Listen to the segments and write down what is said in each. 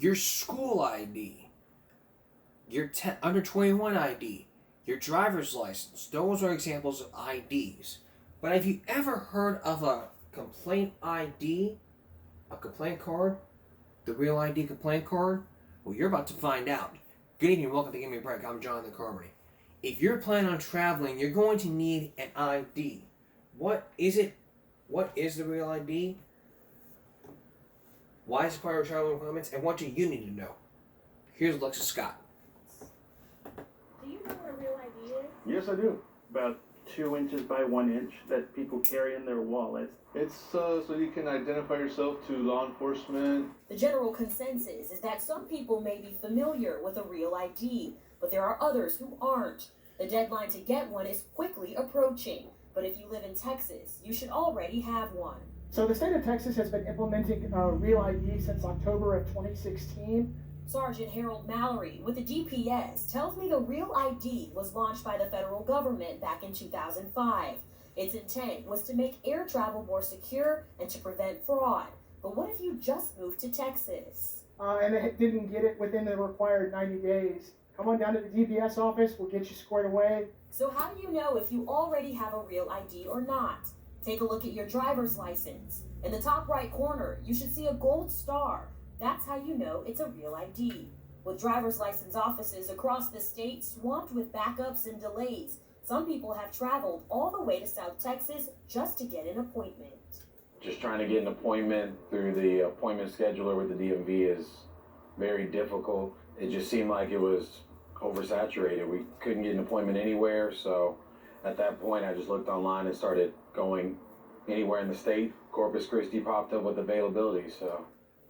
your school ID, your under 21 ID, your driver's license. Those are examples of IDs. But have you ever heard of a complaint ID, a complaint card, the Real ID complaint card? Well, you're about to find out. Good evening, welcome to Give Me a Break. I'm Jonathan Carmody. If you're planning on traveling, you're going to need an ID. What is it? What is the Real ID? Why is it part of travel requirements? And what do you need to know? Here's Alexa Scott. Do you know what a Real ID is? Yes, I do. About 2 inches by 1 inch that people carry in their wallets. It's so you can identify yourself to law enforcement. The general consensus is that some people may be familiar with a Real ID, but there are others who aren't. The deadline to get one is quickly approaching, but if you live in Texas, you should already have one. So the state of Texas has been implementing Real ID since October of 2016. Sergeant Harold Mallory with the DPS tells me the Real ID was launched by the federal government back in 2005. Its intent was to make air travel more secure and to prevent fraud. But what if you just moved to Texas? And they didn't get it within the required 90 days. Come on down to the DPS office, we'll get you squared away. So how do you know if you already have a Real ID or not? Take a look at your driver's license. In the top right corner, you should see a gold star. That's how you know it's a Real ID. With driver's license offices across the state swamped with backups and delays, some people have traveled all the way to South Texas just to get an appointment. Just trying to get an appointment through the appointment scheduler with the DMV is very difficult. It just seemed like it was oversaturated. We couldn't get an appointment anywhere, so at that point I just looked online and started going anywhere in the state. Corpus Christi popped up with availability, so.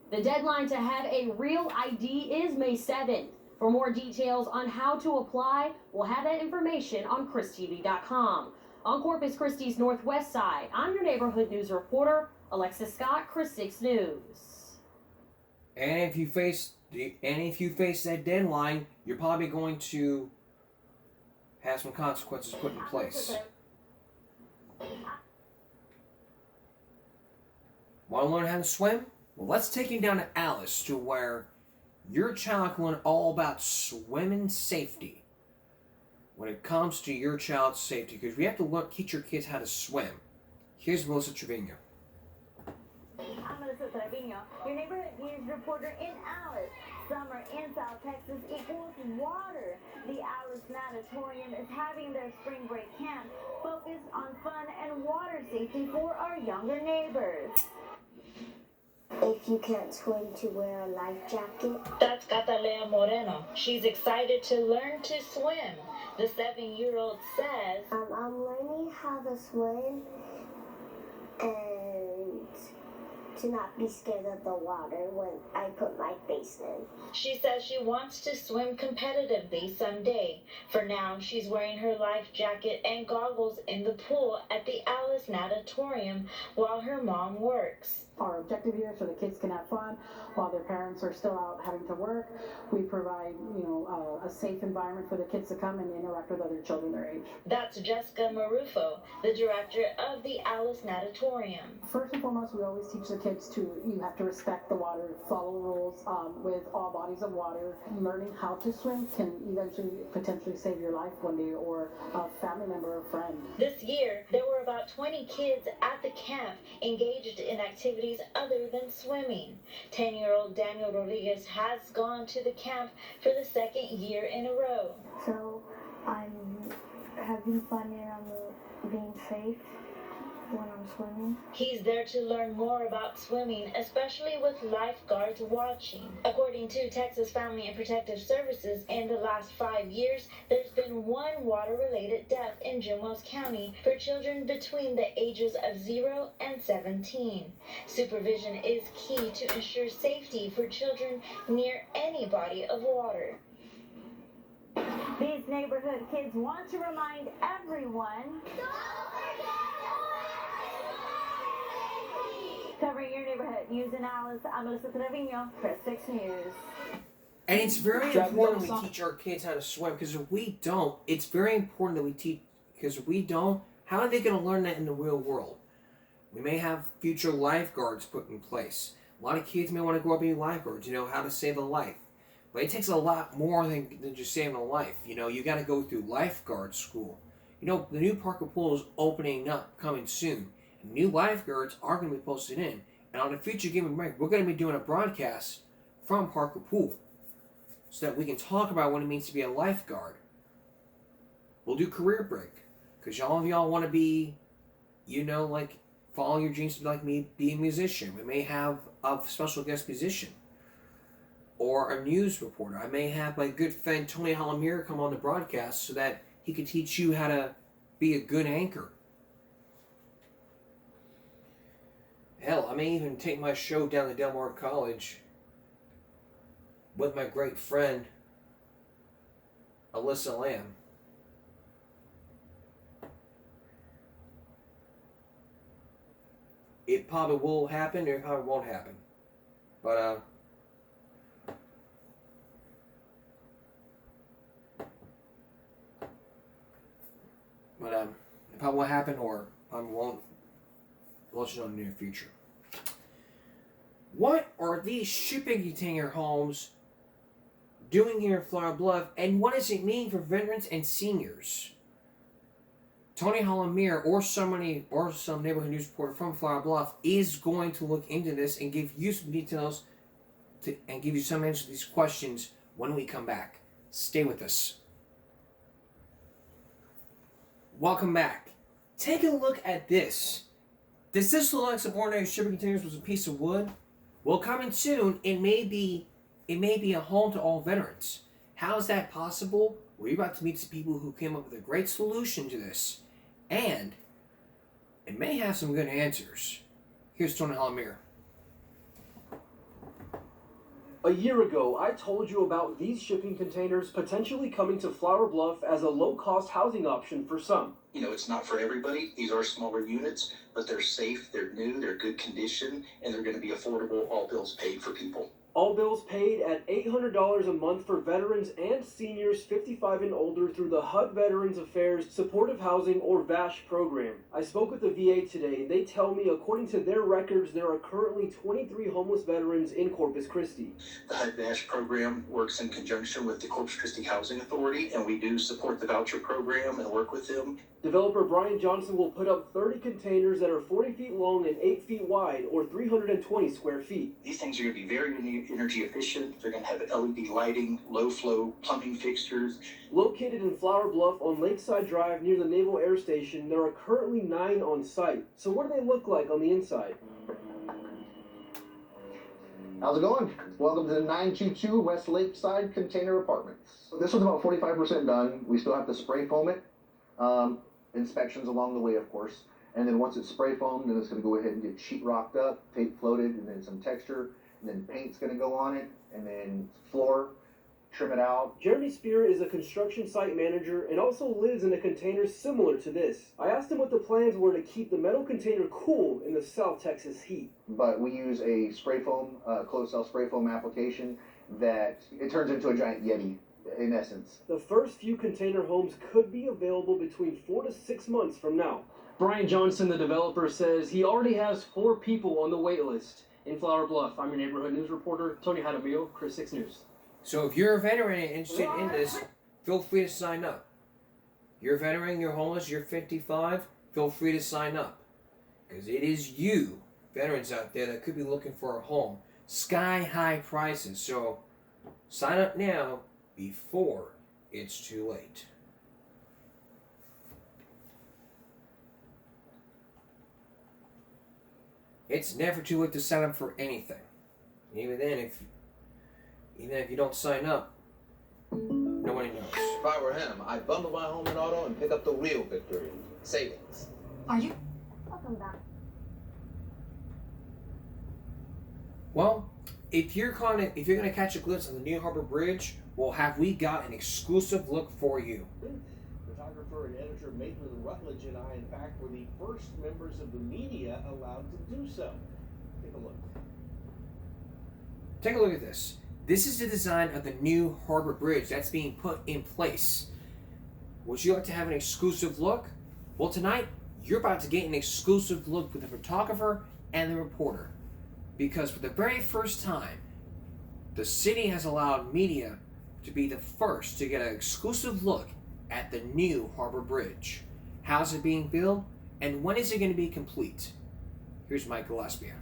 The deadline to have a Real ID is May 7th. For more details on how to apply, we'll have that information on ChrisTV.com. On Corpus Christi's northwest side, I'm your neighborhood news reporter, Alexa Scott, Chris 6 News. And if you face that deadline, you're probably going to have some consequences put in place. Want to learn how to swim? Well, let's take you down to Alice, to where your child can learn all about swimming safety. When it comes to your child's safety, because we have to teach your kids how to swim. Here's Melissa Trevino. I'm Melissa Trevino, your neighborhood news reporter in Alice. Summer in South Texas equals water. The Alice Natatorium is having their spring break camp focused on fun and water safety for our younger neighbors. If you can't swim, to wear a life jacket. That's Catalea Moreno. She's excited to learn to swim. The 7-year-old says, I'm learning how to swim and to not be scared of the water when I put my face in. She says she wants to swim competitively someday. For now, she's wearing her life jacket and goggles in the pool at the Alice Natatorium while her mom works. Our objective here is so the kids can have fun while their parents are still out having to work. We provide, a safe environment for the kids to come and interact with other children their age. That's Jessica Marufo, the director of the Alice Natatorium. First and foremost, we always teach the kids you have to respect the water, follow rules with all bodies of water. Learning how to swim can eventually potentially save your life one day, or a family member or friend. This year, there were about 20 kids at the camp engaged in activities other than swimming. 10-year-old Daniel Rodriguez has gone to the camp for the second year in a row. So I'm having fun and I'm being safe when I'm swimming. He's there to learn more about swimming, especially with lifeguards watching. According to Texas Family and Protective Services, in the last 5 years, there's been one water-related death in Jumo's County for children between the ages of 0 and 17. Supervision is key to ensure safety for children near any body of water. These neighborhood kids want to remind everyone. Covering your neighborhood news in Alice, I'm Melissa Trevino, Press 6 News. And it's very important we teach our kids how to swim, because if we don't, it's very important that we teach, because if we don't, how are they going to learn that in the real world? We may have future lifeguards put in place. A lot of kids may want to grow up being lifeguards, how to save a life. But it takes a lot more than just saving a life. You got to go through lifeguard school. The new Parker Pool is opening up, coming soon. And new lifeguards are going to be posted in. And on the future Gaming Break, we're going to be doing a broadcast from Parker Pool so that we can talk about what it means to be a lifeguard. We'll do career break because all of y'all want to be, follow your dreams to be like me, be a musician. We may have a special guest musician or a news reporter. I may have my good friend Tony Halamir come on the broadcast so that he can teach you how to be a good anchor. Hell, I may even take my show down to Del Mar College with my great friend Alyssa Lamb. It probably will happen, or it probably won't happen. But, it probably will happen, or probably won't. We'll let you know in the near future. What are these shipping container homes doing here in Flower Bluff, and what does it mean for veterans and seniors? Tony Halamir or some neighborhood news reporter from Flower Bluff is going to look into this and give you some details and give you some answers to these questions when we come back. Stay with us. Welcome back. Take a look at this. Does this look like some ordinary shipping containers with a piece of wood? Well, coming soon, it may be a home to all veterans. How is that possible? We're about to meet some people who came up with a great solution to this. And it may have some good answers. Here's Tony Halamir. A year ago, I told you about these shipping containers potentially coming to Flower Bluff as a low-cost housing option for some. It's not for everybody. These are smaller units, but they're safe, they're new, they're good condition, and they're going to be affordable, all bills paid for people. All bills paid at $800 a month for veterans and seniors 55 and older through the HUD Veterans Affairs Supportive Housing or VASH program. I spoke with the VA today, and they tell me according to their records, there are currently 23 homeless veterans in Corpus Christi. The HUD VASH program works in conjunction with the Corpus Christi Housing Authority, and we do support the voucher program and work with them. Developer Brian Johnson will put up 30 containers that are 40 feet long and 8 feet wide, or 320 square feet. These things are going to be very energy efficient. They're going to have LED lighting, low flow plumbing fixtures. Located in Flower Bluff on Lakeside Drive near the Naval Air Station, there are currently 9 on site. So what do they look like on the inside? How's it going? Welcome to the 922 West Lakeside Container Apartments. This one's about 45% done. We still have to spray foam it. Inspections along the way, of course. And then once it's spray foamed, then it's going to go ahead and get sheetrocked up, tape floated, and then some texture. And then paint's going to go on it. And then floor, trim it out. Jeremy Spear is a construction site manager and also lives in a container similar to this. I asked him what the plans were to keep the metal container cool in the South Texas heat. But we use a spray foam, closed cell spray foam application that it turns into a giant Yeti. In essence. The first few container homes could be available between 4 to 6 months from now. Brian Johnson, the developer, says he already has 4 people on the wait list. In Flower Bluff, I'm your neighborhood news reporter, Tony Hadamio, Chris 6 News. So if you're a veteran and interested in this, feel free to sign up. You're a veteran, you're homeless, you're 55, feel free to sign up. Because it is you, veterans out there, that could be looking for a home. Sky-high prices. So sign up now before it's too late. It's never too late to sign up for anything. Even if you don't sign up, nobody knows. If I were him, I'd bundle my home and auto and pick up the real victory. Savings. Are you? Welcome back. Well, if you're gonna catch a glimpse of the New Harbor Bridge, well, have we got an exclusive look for you? Photographer and editor Maitland Rutledge and I, in fact, were the first members of the media allowed to do so. Take a look. Take a look at this. This is the design of the New Harbor Bridge that's being put in place. Would you like to have an exclusive look? Well, tonight, you're about to get an exclusive look with the photographer and the reporter. because for the very first time, the city has allowed media to be the first to get an exclusive look at the new Harbor Bridge. How's it being built, and when is it going to be complete? Here's Mike Gillespie.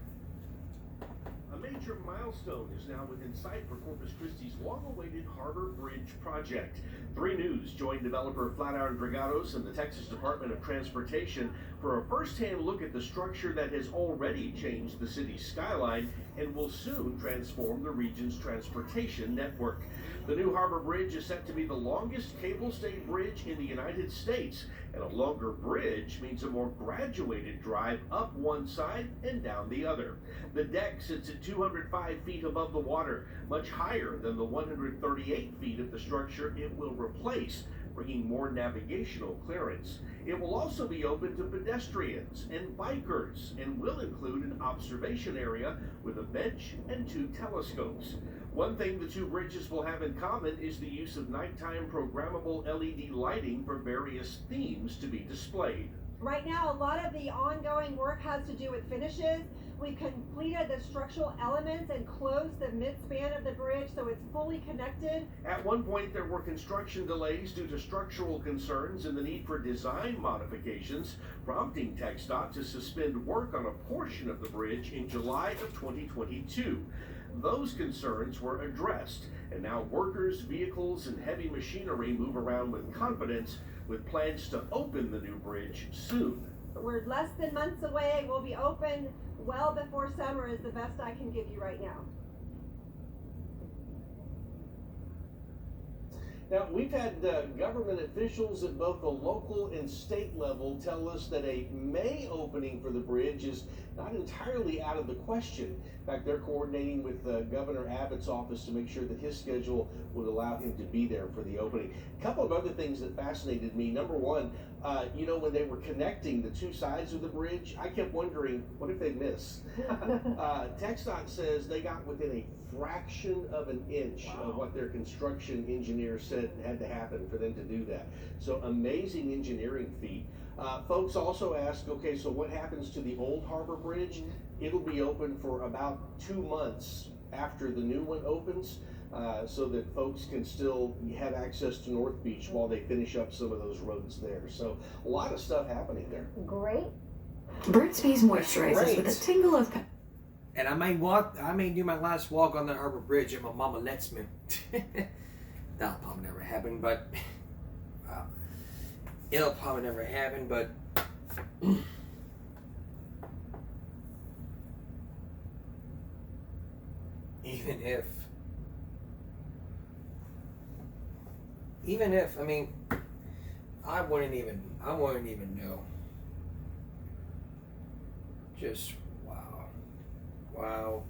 A major milestone is now within sight for Corpus Christi's long-awaited Harbor Bridge project. 3 News joined developer Flatiron Dragados and the Texas Department of Transportation for a first-hand look at the structure that has already changed the city's skyline and will soon transform the region's transportation network. The new Harbor Bridge is set to be the longest cable-stayed bridge in the United States, and a longer bridge means a more graduated drive up one side and down the other. The deck sits at 205 feet above the water, much higher than the 138 feet of the structure it will replace, bringing more navigational clearance. It will also be open to pedestrians and bikers and will include an observation area with a bench and 2 telescopes. One thing the 2 bridges will have in common is the use of nighttime programmable LED lighting for various themes to be displayed. Right now, a lot of the ongoing work has to do with finishes. We've completed the structural elements and closed the midspan of the bridge so it's fully connected. At one point, there were construction delays due to structural concerns and the need for design modifications, prompting TxDOT to suspend work on a portion of the bridge in July of 2022. Those concerns were addressed, and now workers, vehicles, and heavy machinery move around with confidence, with plans to open the new bridge soon. We're less than months away. We'll be open well before summer is the best I can give you right now. Now, we've had government officials at both the local and state level tell us that a May opening for the bridge is not entirely out of the question. In fact, they're coordinating with Governor Abbott's office to make sure that his schedule would allow him to be there for the opening. A couple of other things that fascinated me. Number one, when they were connecting the 2 sides of the bridge, I kept wondering, what if they miss? TxDOT says they got within a fraction of an inch of what their construction engineer said had to happen for them to do that. So amazing engineering feat. Folks also ask, okay, so what happens to the old Harbor Bridge? It'll be open for about 2 months after the new one opens, so that folks can still have access to North Beach while they finish up some of those roads there. So a lot of stuff happening there. Great. Burt's Bees moisturizes with a tingle of And I may do my last walk on the Harbor Bridge if my mama lets me. That'll probably never happen, but it'll probably never happen, but even if, I mean, I wouldn't even know. Just wow.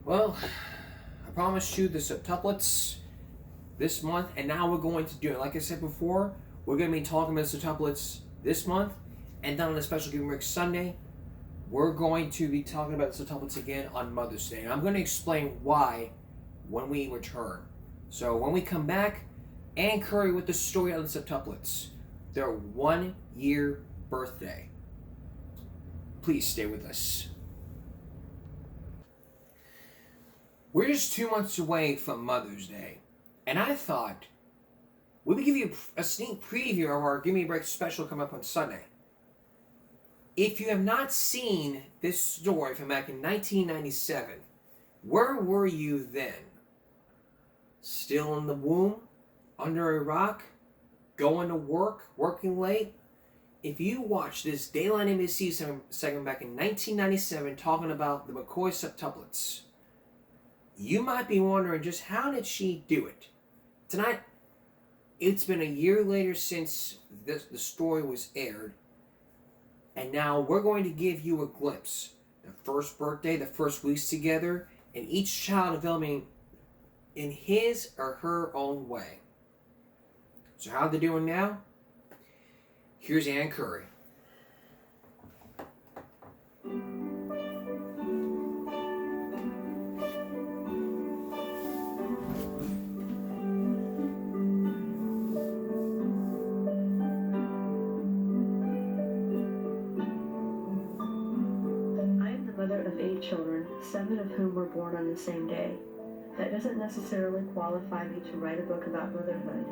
Well, I promised you the septuplets this month, and now we're going to do it. Like I said before, we're going to be talking about septuplets this month, and then on a special Giving Rick Sunday, we're going to be talking about septuplets again on Mother's Day. And I'm going to explain why when we return. So when we come back, Ann Curry with the story on the septuplets, their 1-year birthday. Please stay with us. We're just 2 months away from Mother's Day, and I thought we would give you a sneak preview of our Give Me a Break special coming up on Sunday. If you have not seen this story from back in 1997, where were you then? Still in the womb? Under a rock? Going to work? Working late? If you watched this Dayline NBC segment back in 1997 talking about the McCoy septuplets, you might be wondering just how did she do it? Tonight, it's been a year later since the story was aired, and now we're going to give you a glimpse. The first birthday, the first weeks together, and each child developing in his or her own way. So how are they doing now? Here's Ann Curry. Mother of 8 children, 7 of whom were born on the same day. That doesn't necessarily qualify me to write a book about motherhood.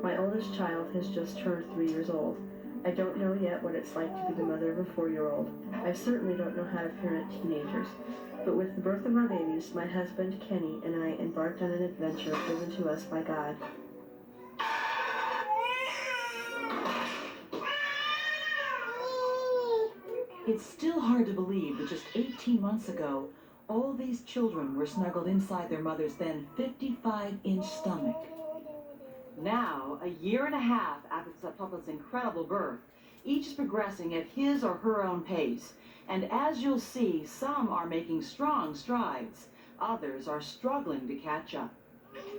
My oldest child has just turned 3 years old. I don't know yet what it's like to be the mother of a 4-year-old. I certainly don't know how to parent teenagers. But with the birth of our babies, my husband, Kenny, and I embarked on an adventure given to us by God. It's still hard to believe that just 18 months ago, all these children were snuggled inside their mother's then 55-inch stomach. Now, a year and a half after septuplets' incredible birth, each is progressing at his or her own pace. And as you'll see, some are making strong strides. Others are struggling to catch up.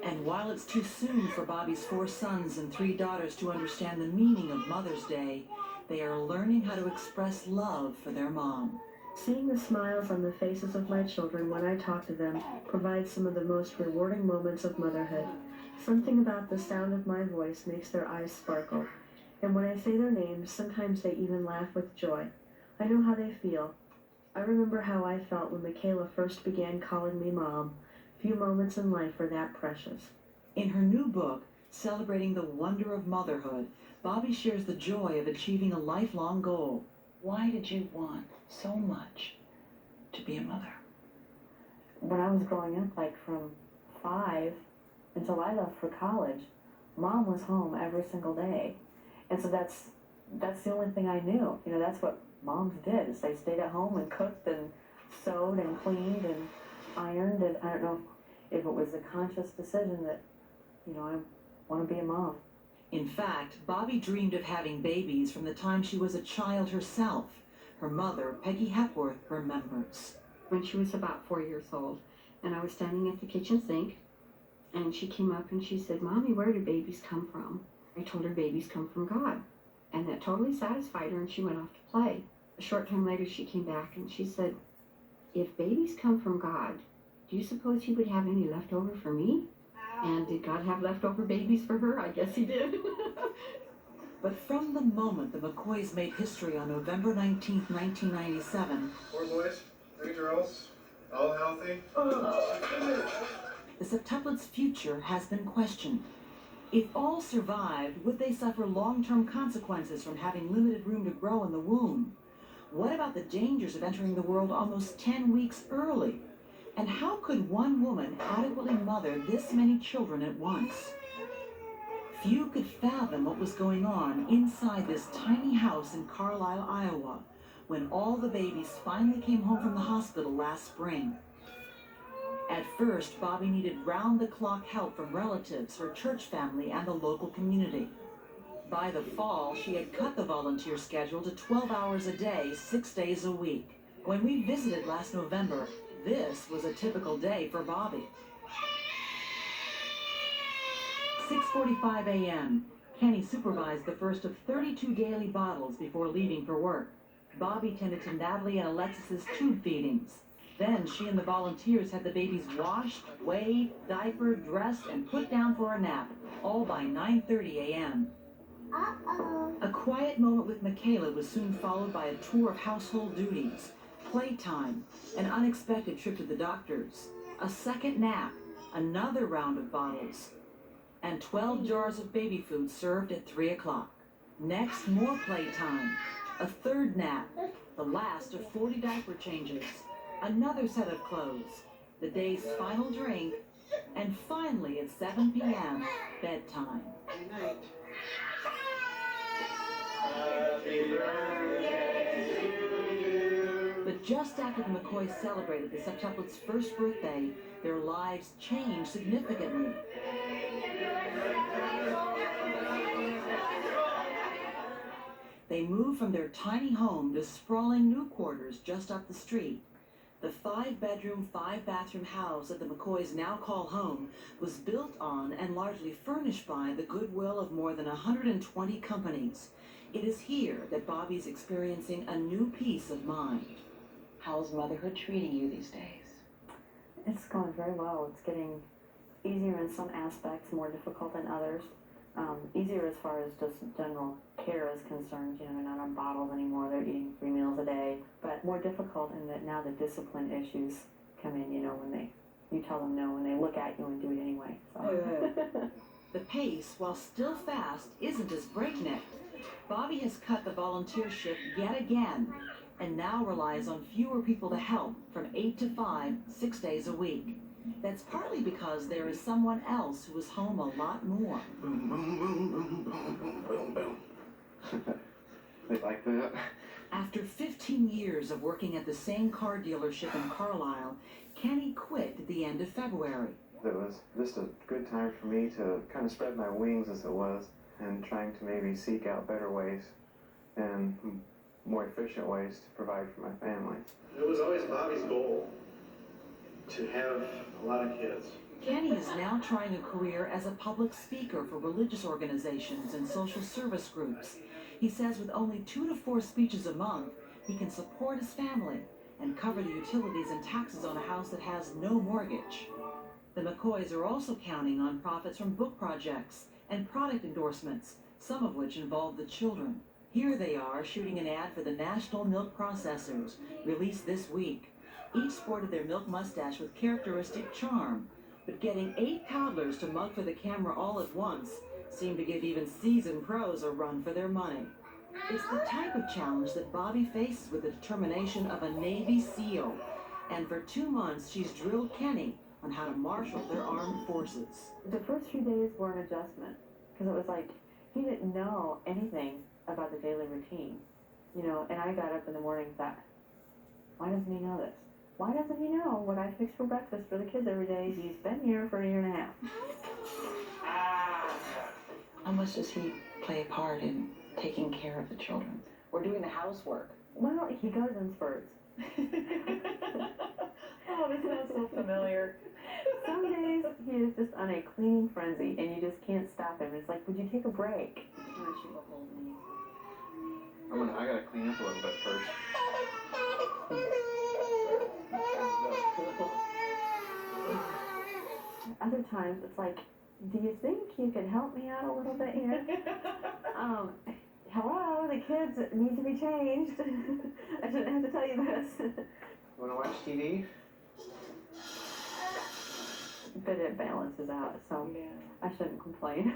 And while it's too soon for Bobby's 4 sons and 3 daughters to understand the meaning of Mother's Day, they are learning how to express love for their mom. Seeing the smiles on the faces of my children when I talk to them provides some of the most rewarding moments of motherhood. Something about the sound of my voice makes their eyes sparkle. And when I say their names, sometimes they even laugh with joy. I know how they feel. I remember how I felt when Michaela first began calling me Mom. Few moments in life are that precious. In her new book, Celebrating the Wonder of Motherhood, Bobby shares the joy of achieving a lifelong goal. Why did you want so much to be a mother? When I was growing up, like from 5 until I left for college, Mom was home every single day. And so that's the only thing I knew. You know, that's what moms did, is they stayed at home and cooked and sewed and cleaned and ironed. And I don't know if it was a conscious decision that, you know, I want to be a mom. In fact, Bobby dreamed of having babies from the time she was a child herself. Her mother, Peggy Hepworth, remembers. When she was about 4 years old, and I was standing at the kitchen sink, and she came up and she said, "Mommy, where do babies come from?" I told her babies come from God. And that totally satisfied her, and she went off to play. A short time later, she came back and she said, "If babies come from God, do you suppose he would have any left over for me?" And did God have leftover babies for her? I guess he did. But from the moment the McCoys made history on November 19th, 1997, 4 boys, 3 girls, all healthy. the septuplets' future has been questioned. If all survived, would they suffer long-term consequences from having limited room to grow in the womb? What about the dangers of entering the world almost 10 weeks early? And how could one woman adequately mother this many children at once? Few could fathom what was going on inside this tiny house in Carlisle, Iowa, when all the babies finally came home from the hospital last spring. At first, Bobby needed round-the-clock help from relatives, her church family, and the local community. By the fall, she had cut the volunteer schedule to 12 hours a day, 6 days a week. When we visited last November, this was a typical day for Bobby. 6:45 a.m. Kenny supervised the first of 32 daily bottles before leaving for work. Bobby tended to Natalie and Alexis's tube feedings. Then she and the volunteers had the babies washed, weighed, diapered, dressed, and put down for a nap, all by 9:30 a.m. A quiet moment with Michaela was soon followed by a tour of household duties, playtime, an unexpected trip to the doctors, a second nap, another round of bottles, and 12 jars of baby food served at 3 o'clock. Next, more playtime, a third nap, the last of 40 diaper changes, another set of clothes, the day's final drink, and finally at 7 p.m., bedtime. Good night. But just after the McCoys celebrated the septuplets' first birthday, their lives changed significantly. They moved from their tiny home to sprawling new quarters just up the street. The 5-bedroom, 5-bathroom house that the McCoys now call home was built on and largely furnished by the goodwill of more than 120 companies. It is here that Bobby's experiencing a new peace of mind. How's motherhood treating you these days? It's going very well. It's getting easier in some aspects, more difficult in others. Easier as far as just general care is concerned. You know, they're not on bottles anymore. They're eating 3 meals a day. But more difficult in that now the discipline issues come in, you know, when you tell them no and they look at you and do it anyway. So. The pace, while still fast, isn't as breakneck. Bobby has cut the volunteer shift yet again and now relies on fewer people to help from 8 to 5, 6 days a week. That's partly because there is someone else who is home a lot more. Boom, boom, boom, boom, boom, boom, boom, boom. They like that. After 15 years of working at the same car dealership in Carlisle, Kenny quit at the end of February. It was just a good time for me to kind of spread my wings as it was and trying to maybe seek out better ways and more efficient ways to provide for my family. It was always Bobby's goal to have a lot of kids. Kenny is now trying a career as a public speaker for religious organizations and social service groups. He says with only 2 to 4 speeches a month, he can support his family and cover the utilities and taxes on a house that has no mortgage. The McCoys are also counting on profits from book projects and product endorsements, some of which involve the children. Here they are shooting an ad for the National Milk Processors, released this week. Each sported their milk mustache with characteristic charm, but getting 8 toddlers to mug for the camera all at once seemed to give even seasoned pros a run for their money. It's the type of challenge that Bobby faces with the determination of a Navy SEAL, and for 2 months she's drilled Kenny on how to marshal their armed forces. The first few days were an adjustment, because it was like he didn't know anything about the daily routine, you know, and I got up in the morning and thought, why doesn't he know this? Why doesn't he know what I fix for breakfast for the kids every day? He's been here for 1.5 years. How much does he play a part in taking care of the children or doing the housework? Well, he goes in spurts. Oh, this sounds so familiar. Some days he is just on a cleaning frenzy and you just can't stop him. It's like, would you take a break? I gotta clean up a little bit first. Other times it's like, do you think you could help me out a little bit here? Hello, the kids need to be changed. I shouldn't have to tell you this. Wanna watch TV? But it balances out, so I shouldn't complain.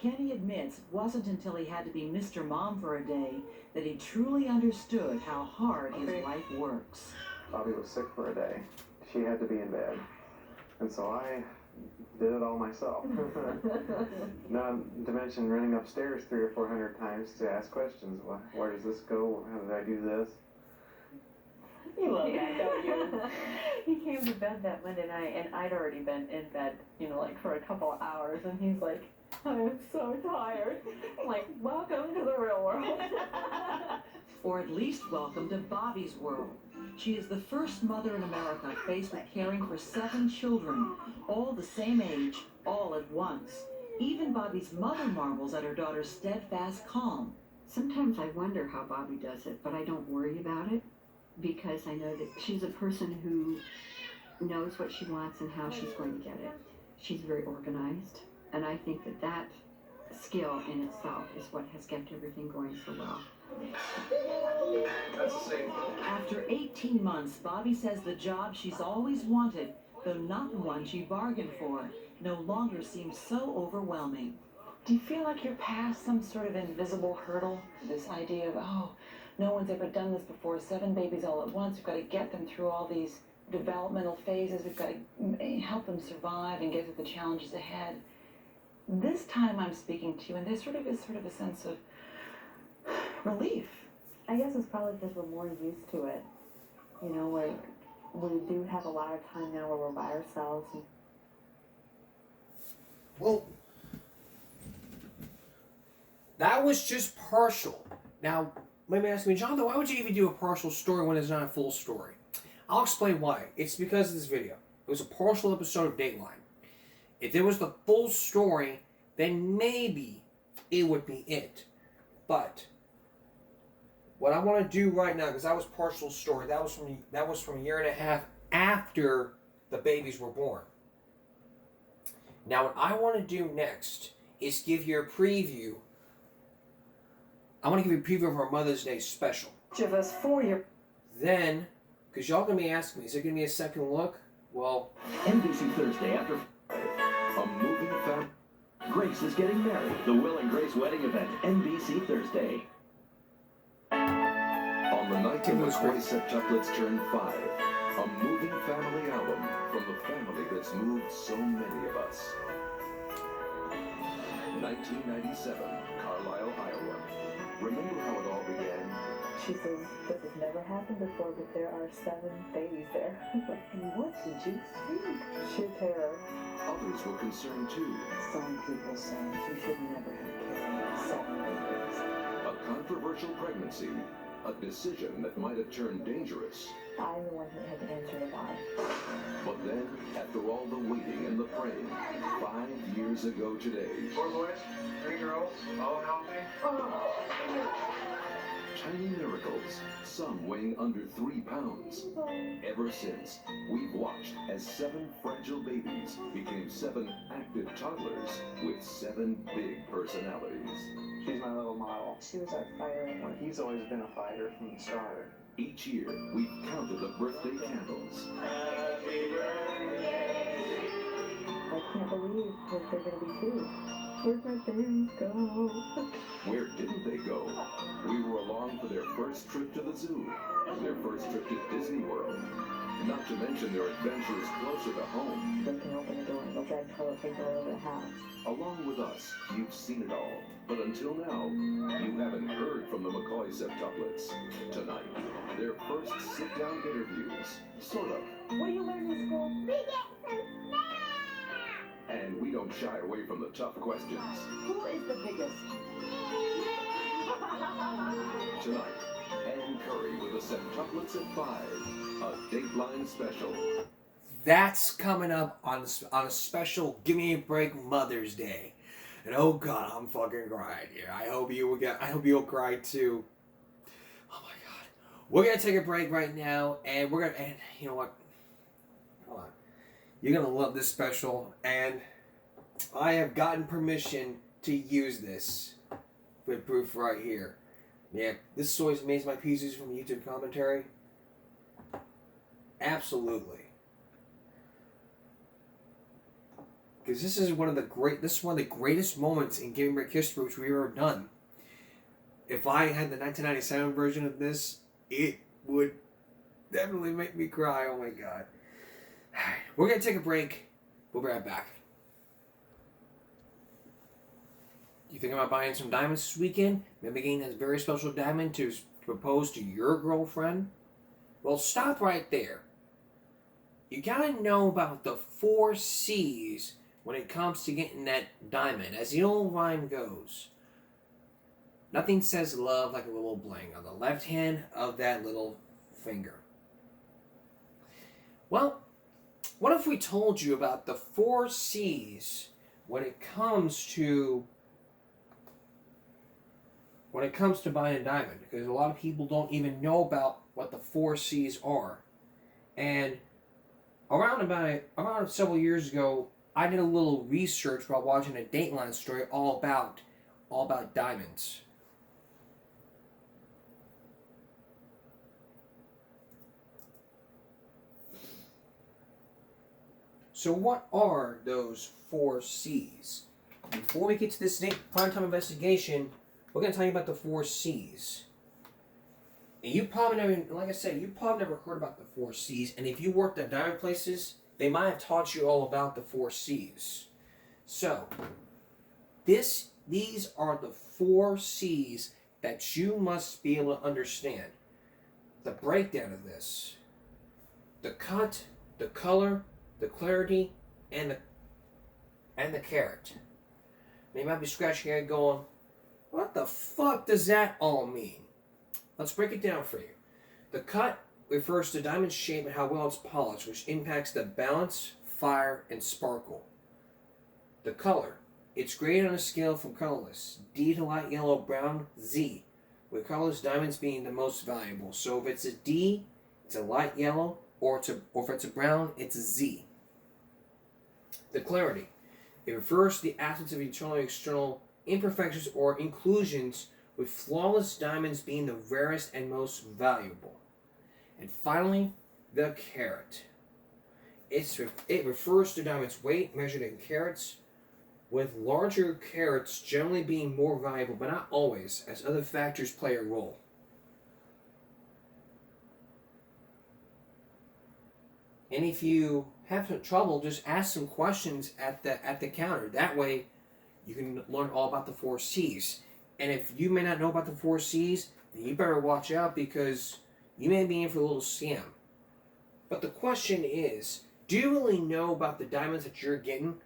Kenny admits it wasn't until he had to be Mr. Mom for a day that he truly understood how hard his wife works. Bobby was sick for a day. She had to be in bed. And so I did it all myself. Not to mention running upstairs 300 or 400 times to ask questions. Where does this go? How did I do this? You love that, don't you? He came to bed that Monday night, and I'd already been in bed, you know, like for a couple of hours, and he's like, I'm so tired. I'm like, welcome to the real world. Or at least welcome to Bobby's world. She is the first mother in America faced with caring for 7 children, all the same age, all at once. Even Bobby's mother marvels at her daughter's steadfast calm. Sometimes I wonder how Bobby does it, but I don't worry about it because I know that she's a person who knows what she wants and how she's going to get it. She's very organized, and I think that that skill in itself is what has kept everything going so well. That's the same. After 18 months, Bobby says the job she's always wanted, though not the one she bargained for, no longer seems so overwhelming. Do you feel like you're past some sort of invisible hurdle? This idea of, oh, no one's ever done this before, 7 babies all at once, we've got to get them through all these developmental phases, we've got to help them survive and get through the challenges ahead. This time I'm speaking to you, and there's sort of a sense of relief. I guess it's probably because we're more used to it. You know, we do have a lot of time now where we're by ourselves. Well, that was just partial. Now, let me ask you, Jonathan, why would you even do a partial story when it's not a full story? I'll explain why. It's because of this video. It was a partial episode of Dateline. If it was the full story, then maybe it would be it. But what I want to do right now, because that was partial story, that was from a year and a half after the babies were born. Now what I want to do next is give you a preview. I want to give you a preview of our Mother's Day special. Each of us 4 years. Then, because y'all going to be asking me, is it going to be a second look? Well, NBC Thursday after a moving family. Grace is getting married. The Will and Grace wedding event, NBC Thursday. On the night the McCoy septuplets turned 5, a moving family album from the family that's moved so many of us. 1997, Carlisle, Iowa. Remember how it all began? She says, this has never happened before, but there are 7 babies there. And what did you think? Sheer terror. Others were concerned too. Some people say you should never have carried 7 babies. A controversial pregnancy, a decision that might have turned dangerous. I'm the one who had to answer to God. But then, after all the waiting and the praying, 5 years ago today, 4 boys, 3 girls, all healthy. tiny miracles, some weighing under 3 pounds. Ever since, we've watched as 7 fragile babies became 7 active toddlers with 7 big personalities. She's my little model. She was our fighter. Well, he's always been a fighter from the start. Each year, we've counted the birthday candles. I can't believe that they're going to be 2. Where'd my babies go? Where didn't they go? We were along for their first trip to the zoo, their first trip to Disney World, not to mention their adventures closer to home. They can open the door and they'll drag toilet paper all over the house. Along with us, you've seen it all. But until now, you haven't heard from the McCoy septuplets. Tonight, their first sit-down interviews, sort of. What do you learn in school? We get some snacks! And we don't shy away from the tough questions. Who is the biggest? Tonight, Ann Curry with the septuplets at 5, a Dateline special. That's coming up on a special Give Me a Break Mother's Day. And oh god, I'm fucking crying here. I hope you'll cry too. Oh my god. We're gonna take a break right now, and you know what? Hold on. You're gonna love this special, and I have gotten permission to use this with proof right here. Yeah, this always makes my pieces from YouTube commentary. Absolutely. Because this is one of the greatest moments in Game Break history which we've ever done. If I had the 1997 version of this, it would definitely make me cry. Oh my god. We're going to take a break. We'll be right back. You think about buying some diamonds this weekend? Maybe getting that very special diamond to propose to your girlfriend? Well, stop right there. You gotta know about the 4 C's when it comes to getting that diamond. As the old rhyme goes, nothing says love like a little bling on the left hand of that little finger. Well, what if we told you about the 4 C's when it comes to buying a diamond? Because a lot of people don't even know about what the 4 C's are. And around several years ago, I did a little research while watching a Dateline story all about diamonds. So what are those 4 C's? Before we get to this primetime investigation, we're going to tell you about the 4 C's. And you probably never, like I said, you probably never heard about the 4 C's. And if you worked at diamond places, they might have taught you all about the 4 C's. So, these are the 4 C's that you must be able to understand. The breakdown of this. The cut, the color, the clarity, and the carat. Now you might be scratching your head going, what the fuck does that all mean? Let's break it down for you. The cut refers to diamond's shape and how well it's polished, which impacts the balance, fire, and sparkle. The color. It's graded on a scale from colorless, D to light yellow, brown, Z, with colorless diamonds being the most valuable. So if it's a D, it's a light yellow, or if it's a brown, it's a Z. The clarity. It refers to the absence of internal or external imperfections or inclusions, with flawless diamonds being the rarest and most valuable. And finally, the carat. It refers to diamond's weight measured in carats, with larger carats generally being more valuable, but not always, as other factors play a role. And if you have some trouble, just ask some questions at the counter. That way, you can learn all about the 4 C's. And if you may not know about the 4 C's, then you better watch out, because you may be in for a little scam. But the question is, do you really know about the diamonds that you're getting?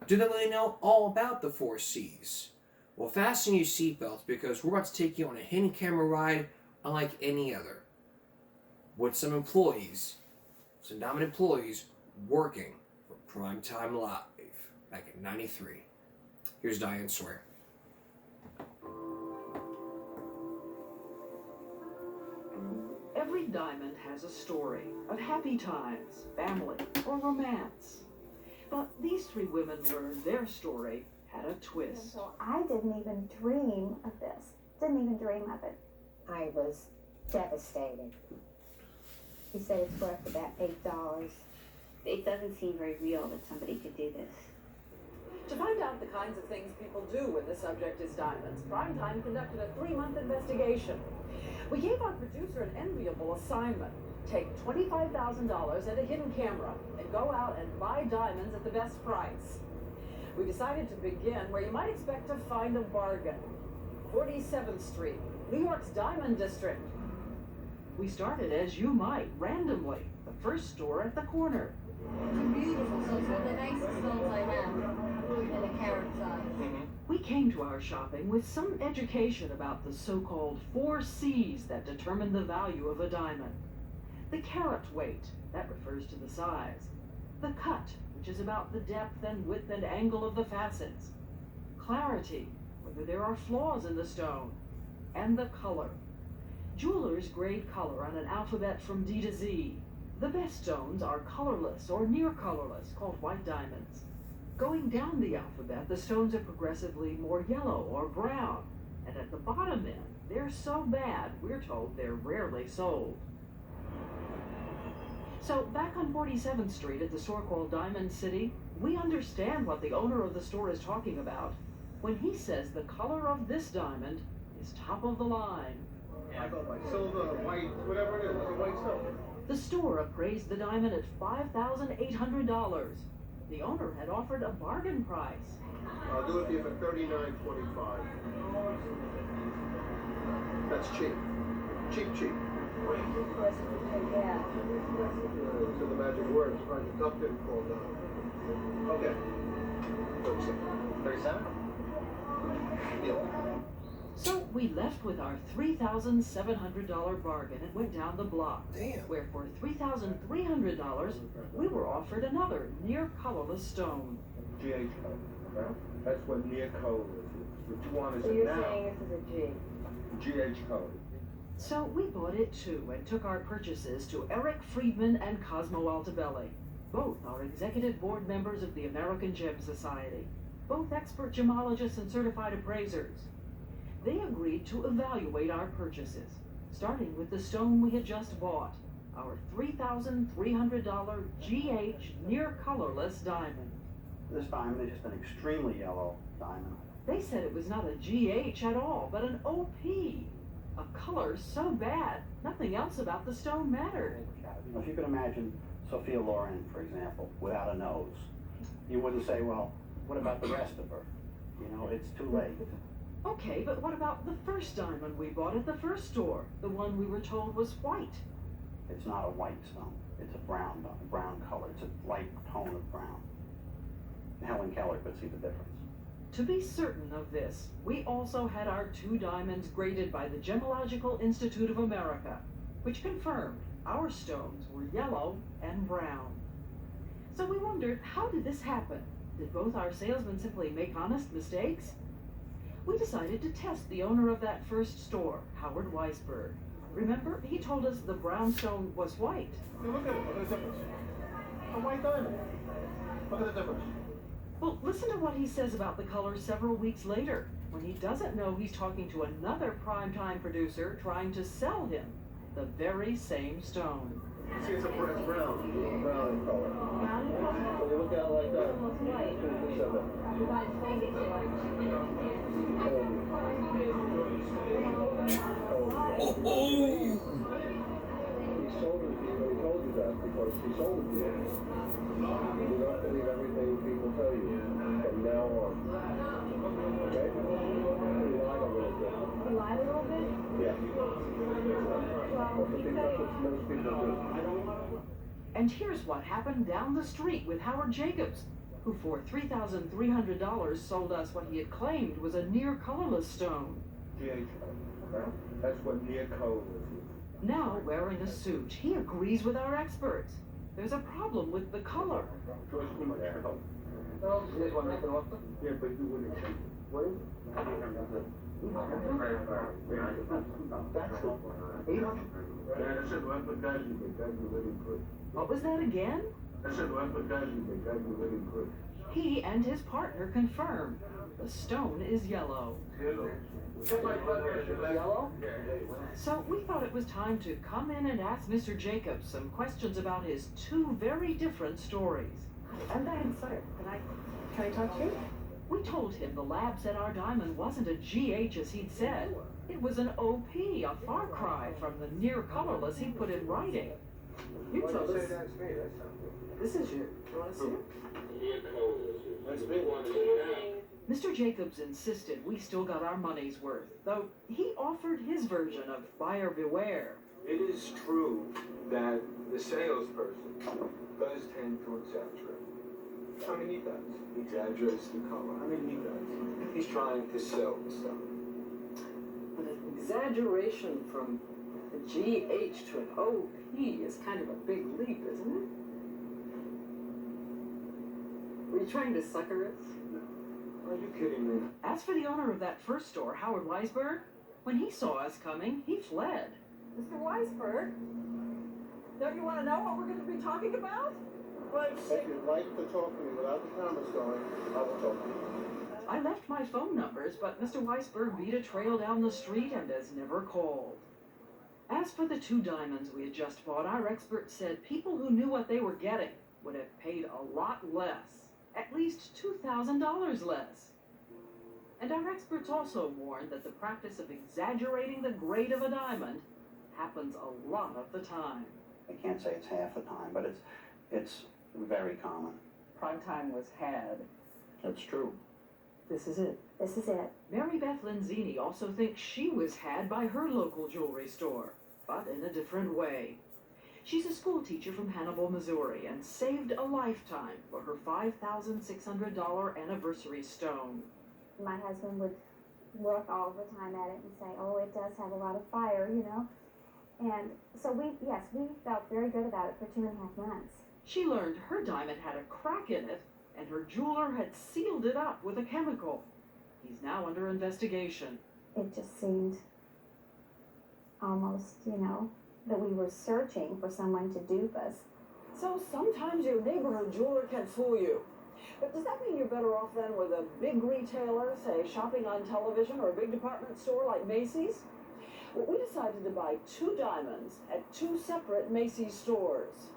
Do they really know all about the 4 C's? Well, fasten your seatbelts, because we're about to take you on a hidden camera ride unlike any other, with some employees, some diamond employees, working for Primetime Live back in '93. Here's Diane Sawyer. Every diamond has a story of happy times, family, or romance. But these 3 women learned their story had a twist. So I didn't even dream of this. Didn't even dream of it. I was devastated. He said it's worth about $8. It doesn't seem very real that somebody could do this. To find out the kinds of things people do when the subject is diamonds, Primetime conducted a 3-month investigation. We gave our producer an enviable assignment. Take $25,000 and a hidden camera and go out and buy diamonds at the best price. We decided to begin where you might expect to find a bargain. 47th Street, New York's Diamond District. We started, as you might, randomly, the first store at the corner. Beautiful stones, one of the nicest stones I have in a carat size. We came to our shopping with some education about the so-called 4 C's that determine the value of a diamond. The carat weight, that refers to the size. The cut, which is about the depth and width and angle of the facets. Clarity, whether there are flaws in the stone. And the color. Jewelers grade color on an alphabet from D to Z. The best stones are colorless or near colorless, called white diamonds. Going down the alphabet, the stones are progressively more yellow or brown. And at the bottom end, they're so bad, we're told they're rarely sold. So back on 47th Street at the store called Diamond City, we understand what the owner of the store is talking about when he says the color of this diamond is top of the line. I go by silver, white, whatever it is, white silver. The store appraised the diamond at $5,800. The owner had offered a bargain price. I'll do it for you for $39.25. That's cheap. Cheap. Yeah. So the magic words, right? The duck didn't fall down. Okay. 37? Deal. So we left with our $3,700 bargain and went down the block. Damn. Where for $3,300, we were offered another near colorless stone. GH code. That's what near code is. What you want is So a you're now. saying this is a G? GH code. So we bought it too and took our purchases to Eric Friedman and Cosmo Altabelli. Both are executive board members of the American Gem Society. Both expert gemologists and certified appraisers. They agreed to evaluate our purchases, starting with the stone we had just bought, our $3,300 GH near colorless diamond. This diamond is just an extremely yellow diamond. They said it was not a GH at all, but an OP. A color so bad, nothing else about the stone mattered. If you could imagine Sophia Loren, for example, without a nose, you wouldn't say, well, what about the rest of her? You know, it's too late. Okay, but what about the first diamond we bought at the first store? The one we were told was white. It's not a white stone. It's a brown color. It's a light tone of brown. Helen Keller could see the difference. To be certain of this, we also had our 2 diamonds graded by the Gemological Institute of America, which confirmed Our stones were yellow and brown. So we wondered, how did this happen? Did both our salesmen simply make honest mistakes? We decided to test the owner of that first store, Howard Weisberg. Remember, he told us the brown stone was white. Look at it. Look at the difference. A white diamond. Look at the difference. Well, listen to what he says about the color several weeks later, when he doesn't know he's talking to another primetime producer trying to sell him the very same stone. You see, it's a brown in color. When you look at it like that, it's He sold it to you, he told you that because he sold it to you. You don't believe everything people tell you from now on. Okay? You lie a little bit. Lie a little bit? Yeah. That's what most people do. And here's what happened down the street with Howard Jacobs, who for $3,300 sold us what he had claimed was a near colorless stone. That's what near color is. Now, wearing a suit, he agrees with our experts. There's a problem with the color. Yeah, but you wouldn't check. What is it? What was that again? He and his partner confirmed the stone is yellow. Yellow? So we thought it was time to come in and ask Mr. Jacobs some questions about his two very different stories. I'm back inside. Can I talk to you? We told him the lab said our diamond wasn't a GH as he'd said. It was an OP, a far cry from the near colorless he put in writing. You told us. This is you. You want to see it? That's me. Mr. Jacobs insisted we still got our money's worth, though he offered his version of buyer beware. It is true that the salesperson does tend to exaggerate. I mean, he does. He exaggerates the color. I mean, he does. He's trying to sell the stuff. But an exaggeration from a GH to an OP is kind of a big leap, isn't it? Were you trying to sucker us? Are you kidding me? As for the owner of that first store, Howard Weisberg, when he saw us coming, he fled. Mr. Weisberg, don't you want to know what we're going to be talking about? If you'd like to talk to me without the camera going, I will talk to you. I left my phone numbers, but Mr. Weisberg beat a trail down the street and has never called. As for the two diamonds we had just bought, our experts said people who knew what they were getting would have paid a lot less, at least $2,000 less. And our experts also warned that the practice of exaggerating the grade of a diamond happens a lot of the time. I can't say it's half the time, but it's very common. Prime time was had. That's true. This is it. This is it. Mary Beth Lenzini also thinks she was had by her local jewelry store, but in a different way. She's a school teacher from Hannibal, Missouri, and saved a lifetime for her $5,600 anniversary stone. My husband would look all the time at it and say, oh, it does have a lot of fire, you know. And so we felt very good about it for 2.5 months. She learned her diamond had a crack in it, and her jeweler had sealed it up with a chemical. He's now under investigation. It just seemed almost, you know, that we were searching for someone to dupe us. So sometimes your neighborhood jeweler can fool you. But does that mean you're better off then with a big retailer, say shopping on television, or a big department store like Macy's? Well, we decided to buy 2 diamonds at 2 separate Macy's stores.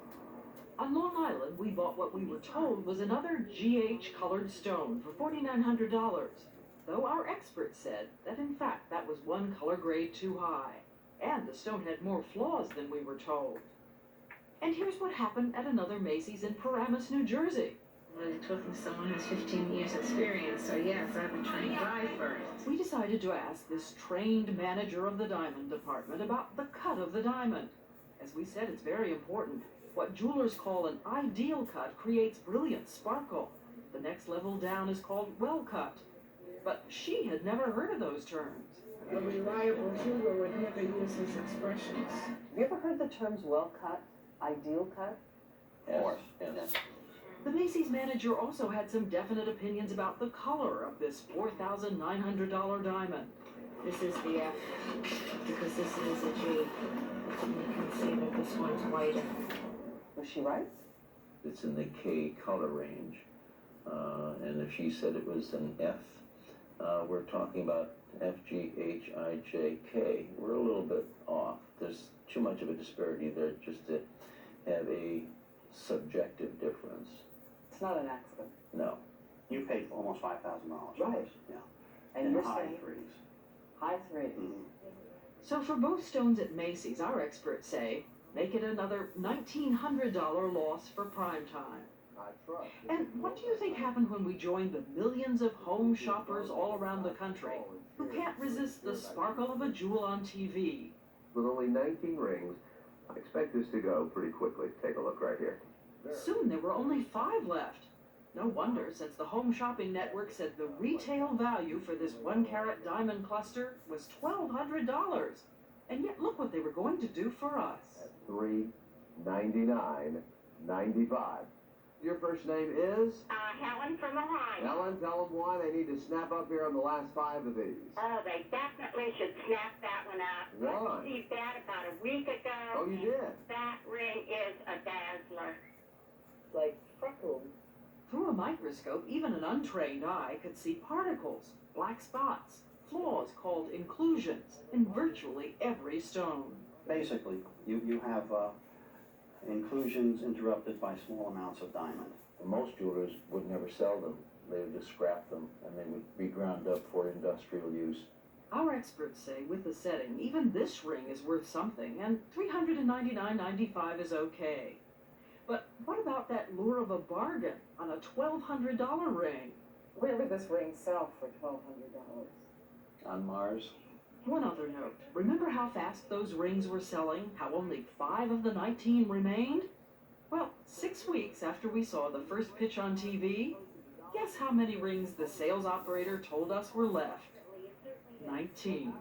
On Long Island, we bought what we were told was another GH colored stone for $4,900, though our experts said that in fact that was 1 color grade too high, and the stone had more flaws than we were told. And here's what happened at another Macy's in Paramus, New Jersey. We're talking to someone who has 15 years experience, so yes, I've been trained by first. We decided to ask this trained manager of the diamond department about the cut of the diamond. As we said, it's very important. What jewelers call an ideal cut creates brilliant sparkle. The next level down is called well cut. But she had never heard of those terms. A reliable jeweler would never use his expressions. Have you ever heard the terms well cut, ideal cut? Of course, yes. The Macy's manager also had some definite opinions about the color of this $4,900 diamond. This is the F, because this is a G. You can see that this one's whiter. Was she right? It's in the K color range. And if she said it was an F, we're talking about FGHIJK. We're a little bit off. There's too much of a disparity there just to have a subjective difference. It's not an accident. No. You paid almost $5,000. Right. Yeah. And in you're the high saying threes. high threes. Mm-hmm. So for both stones at Macy's, our experts say, make it another $1,900 loss for prime time. And what do you think happened when we joined the millions of home shoppers all around the country who can't resist the sparkle of a jewel on TV? With only 19 rings, I expect this to go pretty quickly. Take a look right here. Soon there were only 5 left. No wonder, since the Home Shopping Network said the retail value for this 1-carat diamond cluster was $1,200. And yet look what they were going to do for us. $399.95. Your first name is? Helen from Ohio. Helen, tell them why they need to snap up here on the last 5 of these. Oh, they definitely should snap that one up. Why? I received that about a week ago. Oh, you did? That ring is a dazzler. Like freckled. Through a microscope, even an untrained eye could see particles, black spots, flaws called inclusions in virtually every stone. Basically, you have inclusions interrupted by small amounts of diamond. Most jewelers would never sell them. They would just scrap them, and they would be ground up for industrial use. Our experts say with the setting, even this ring is worth something, and $399.95 is okay. But what about that lure of a bargain on a $1,200 ring? Where would this ring sell for $1,200? On Mars? One other note. Remember how fast those rings were selling? How only 5 of the 19 remained? Well, 6 weeks after we saw the first pitch on TV, guess how many rings the sales operator told us were left? 19.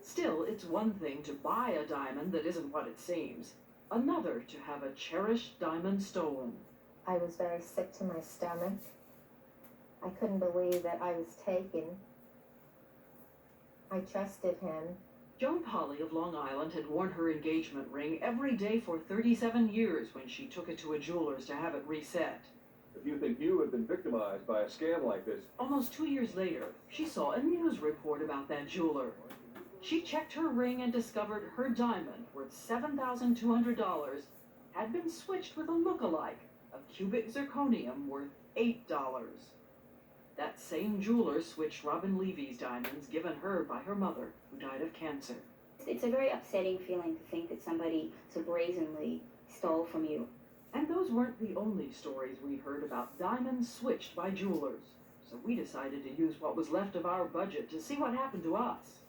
Still, it's one thing to buy a diamond that isn't what it seems. Another to have a cherished diamond stolen. I was very sick to my stomach. I couldn't believe that I was taken. I trusted him. Joan Polly of Long Island had worn her engagement ring every day for 37 years when she took it to a jeweler's to have it reset. If you think you have been victimized by a scam like this, Almost 2 years later, she saw a news report about that jeweler. She checked her ring and discovered her diamond, worth $7,200, had been switched with a look-alike, a cubic zirconium worth $8. That same jeweler switched Robin Levy's diamonds given her by her mother, who died of cancer. It's a very upsetting feeling to think that somebody so brazenly stole from you. And those weren't the only stories we heard about diamonds switched by jewelers. So we decided to use what was left of our budget to see what happened to us.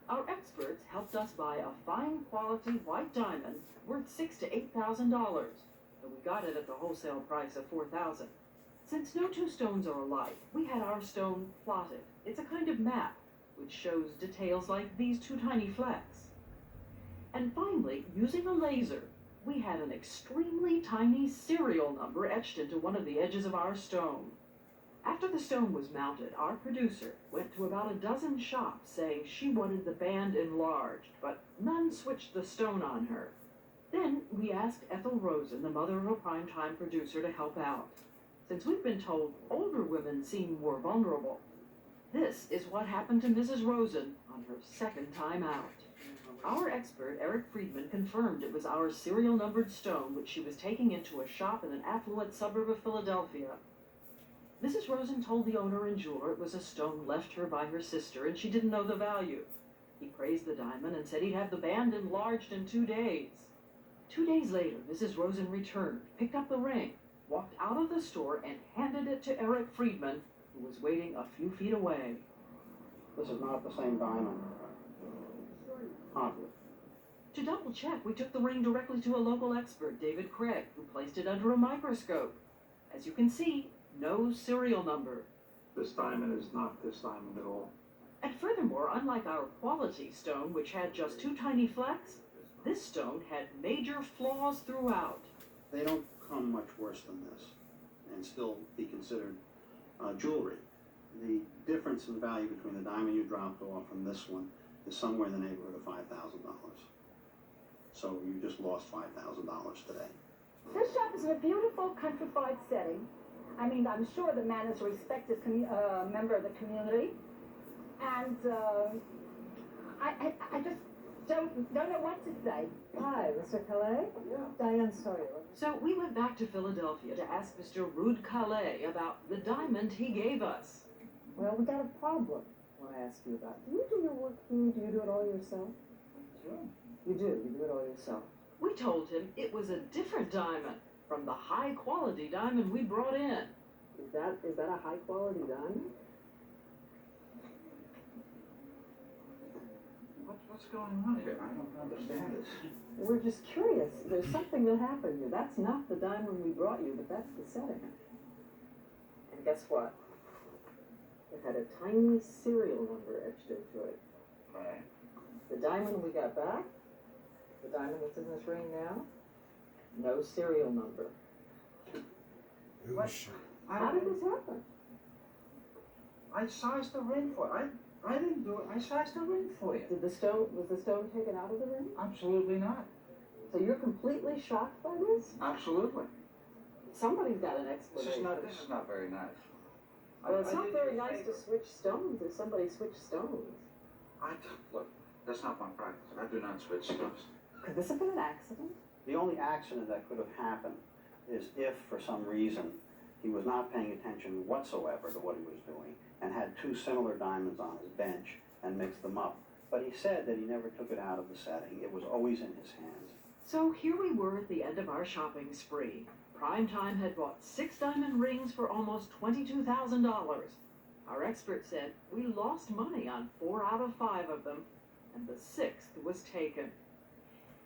Our experts helped us buy a fine quality white diamond worth $6,000 to $8,000, but we got it at the wholesale price of $4,000. Since no two stones are alike, we had our stone plotted. It's a kind of map which shows details like these 2 tiny flecks. And finally, using a laser, we had an extremely tiny serial number etched into one of the edges of our stone. After the stone was mounted, our producer went to about a dozen shops saying she wanted the band enlarged, but none switched the stone on her. Then we asked Ethel Rosen, the mother of a primetime producer, to help out. Since we've been told older women seem more vulnerable, this is what happened to Mrs. Rosen on her second time out. Our expert, Eric Friedman, confirmed it was our serial numbered stone which she was taking into a shop in an affluent suburb of Philadelphia. Mrs. Rosen told the owner and jeweler it was a stone left her by her sister and she didn't know the value. He praised the diamond and said he'd have the band enlarged in 2 days. 2 days later, Mrs. Rosen returned, picked up the ring, walked out of the store and handed it to Eric Friedman, who was waiting a few feet away. This is not the same diamond. Hardly. To double check, we took the ring directly to a local expert, David Craig, who placed it under a microscope. As you can see, no serial number. This diamond is not this diamond at all. And furthermore, unlike our quality stone, which had just 2 tiny flecks, this stone had major flaws throughout. They don't come much worse than this and still be considered jewelry. The difference in value between the diamond you dropped off and this one is somewhere in the neighborhood of $5,000. So you just lost $5,000 today. This shop is in a beautiful countrified setting. I mean, I'm sure the man is a respected member of the community. And I just don't know what to say. Hi, Mr. Calais? Yeah. Diane Sawyer. So we went back to Philadelphia to ask Mr. Rude Calais about the diamond he gave us. Well, we got a problem I want to ask you about. Do you do your work here? Do you do it all yourself? Sure. You do it all yourself. We told him it was a different diamond from the high-quality diamond we brought in. Is that a high-quality diamond? What's going on here? I don't understand this. We're just curious. There's something that happened here. That's not the diamond we brought you, but that's the setting. And guess what? It had a tiny serial number etched into it. Right. The diamond we got back, the diamond that's in this ring now, no serial number. What? How did this happen? I sized the ring for you. I didn't do it. I sized the ring for you. Was the stone taken out of the ring? Absolutely not. So you're completely shocked by this? Absolutely. Somebody's got an explanation. This is not very nice. Well, it's not very nice to switch stones if somebody switched stones. Look, that's not my practice. I do not switch stones. Could this have been an accident? The only accident that could have happened is if, for some reason, he was not paying attention whatsoever to what he was doing and had 2 similar diamonds on his bench and mixed them up. But he said that he never took it out of the setting. It was always in his hands. So here we were at the end of our shopping spree. Primetime had bought 6 diamond rings for almost $22,000. Our expert said we lost money on 4 out of 5 of them, and the 6th was taken.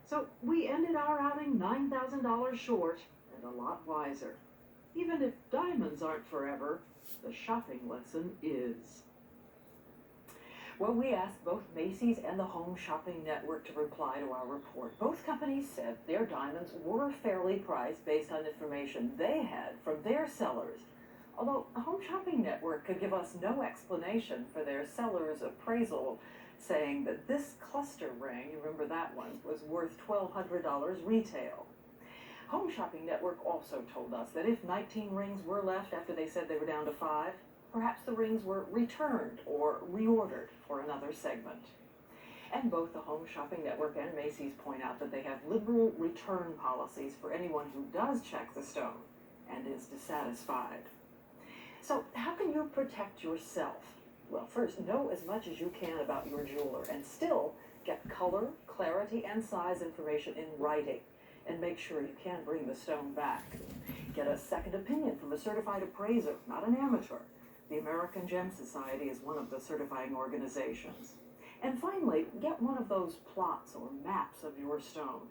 So we ended our outing $9,000 short and a lot wiser. Even if diamonds aren't forever, the shopping lesson is. Well, we asked both Macy's and the Home Shopping Network to reply to our report. Both companies said their diamonds were fairly priced based on information they had from their sellers. Although the Home Shopping Network could give us no explanation for their seller's appraisal, saying that this cluster ring, you remember that one, was worth $1,200 retail. Home Shopping Network also told us that if 19 rings were left after they said they were down to 5, perhaps the rings were returned or reordered for another segment. And both the Home Shopping Network and Macy's point out that they have liberal return policies for anyone who does check the stone and is dissatisfied. So how can you protect yourself? Well, first, know as much as you can about your jeweler and still get color, clarity, and size information in writing. And make sure you can bring the stone back. Get a second opinion from a certified appraiser, not an amateur. The American Gem Society is one of the certifying organizations. And finally, get one of those plots or maps of your stone.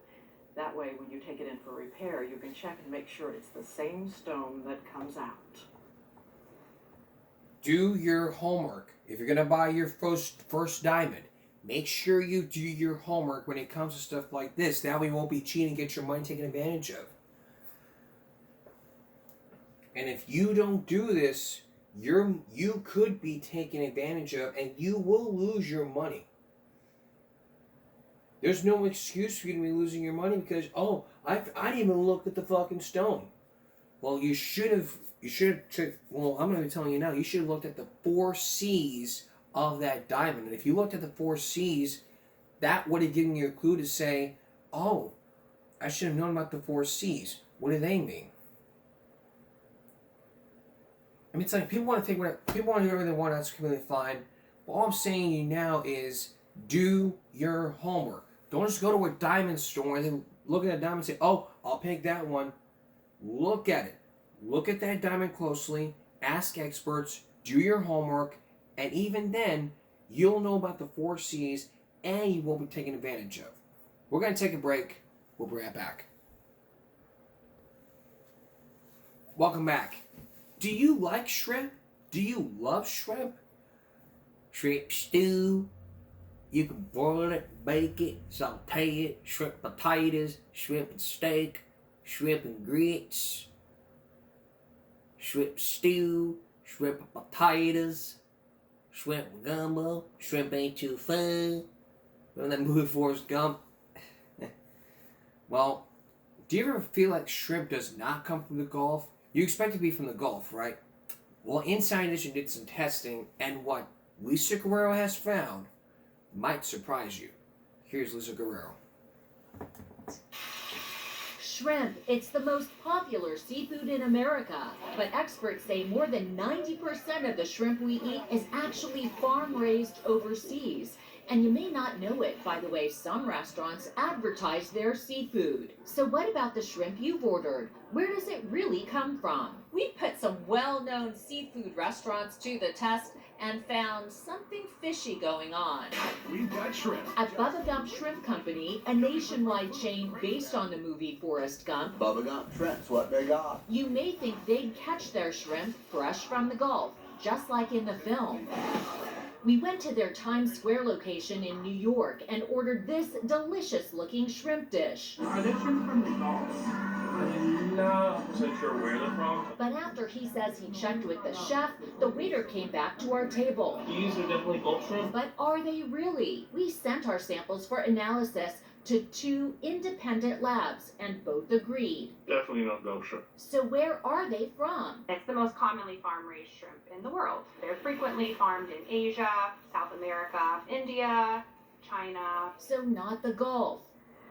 That way, when you take it in for repair, you can check and make sure it's the same stone that comes out. Do your homework. If you're going to buy your first diamond, make sure you do your homework when it comes to stuff like this. That way you won't be cheating and get your money taken advantage of. And if you don't do this, you could be taken advantage of and you will lose your money. There's no excuse for you to be losing your money because, I didn't even look at the fucking stone. Well, you should have, well, I'm going to be telling you now, you should have looked at the 4 C's of that diamond. And if you looked at the 4 C's, that would have given you a clue to say, oh, I should have known about the 4 C's. What do they mean? I mean, it's like people want to do whatever they want. That's completely fine. But all I'm saying to you now is do your homework. Don't just go to a diamond store and then look at a diamond and say, oh, I'll pick that one. Look at it. Look at that diamond closely. Ask experts. Do your homework. And even then, you'll know about the 4 C's and you won't be taken advantage of. We're going to take a break. We'll be right back. Welcome back. Do you like shrimp? Do you love shrimp? Shrimp stew. You can broil it, bake it, saute it, shrimp potatoes, shrimp and steak, shrimp and grits, shrimp stew, shrimp and potatoes, shrimp and gumbo, shrimp ain't too fun. Remember that movie Forrest Gump? Well, do you ever feel like shrimp does not come from the Gulf? You expect it to be from the Gulf, right? Well, Inside Edition did some testing, and what Lisa Guerrero has found might surprise you. Here's Lisa Guerrero. Shrimp, it's the most popular seafood in America, but experts say more than 90% of the shrimp we eat is actually farm-raised overseas. And you may not know it by the way some restaurants advertise their seafood. So what about the shrimp you've ordered? Where does it really come from? We put some well-known seafood restaurants to the test and found something fishy going on. We've got shrimp. At Bubba Gump Shrimp Company, a nationwide chain based on the movie Forrest Gump, Bubba Gump Shrimp's what they got. you may think they'd catch their shrimp fresh from the Gulf, just like in the film. We went to their Times Square location in New York and ordered this delicious-looking shrimp dish. Are they shrimp from the Gulf? I'm not sure where they're from. But after he says he checked with the chef, the waiter came back to our table. These are definitely Gulf shrimp. But are they really? We sent our samples for analysis to 2 independent labs, and both agreed. Definitely not Gulf shrimp. So where are they from? It's the most commonly farm-raised shrimp in the world. They're frequently farmed in Asia, South America, India, China. So not the Gulf.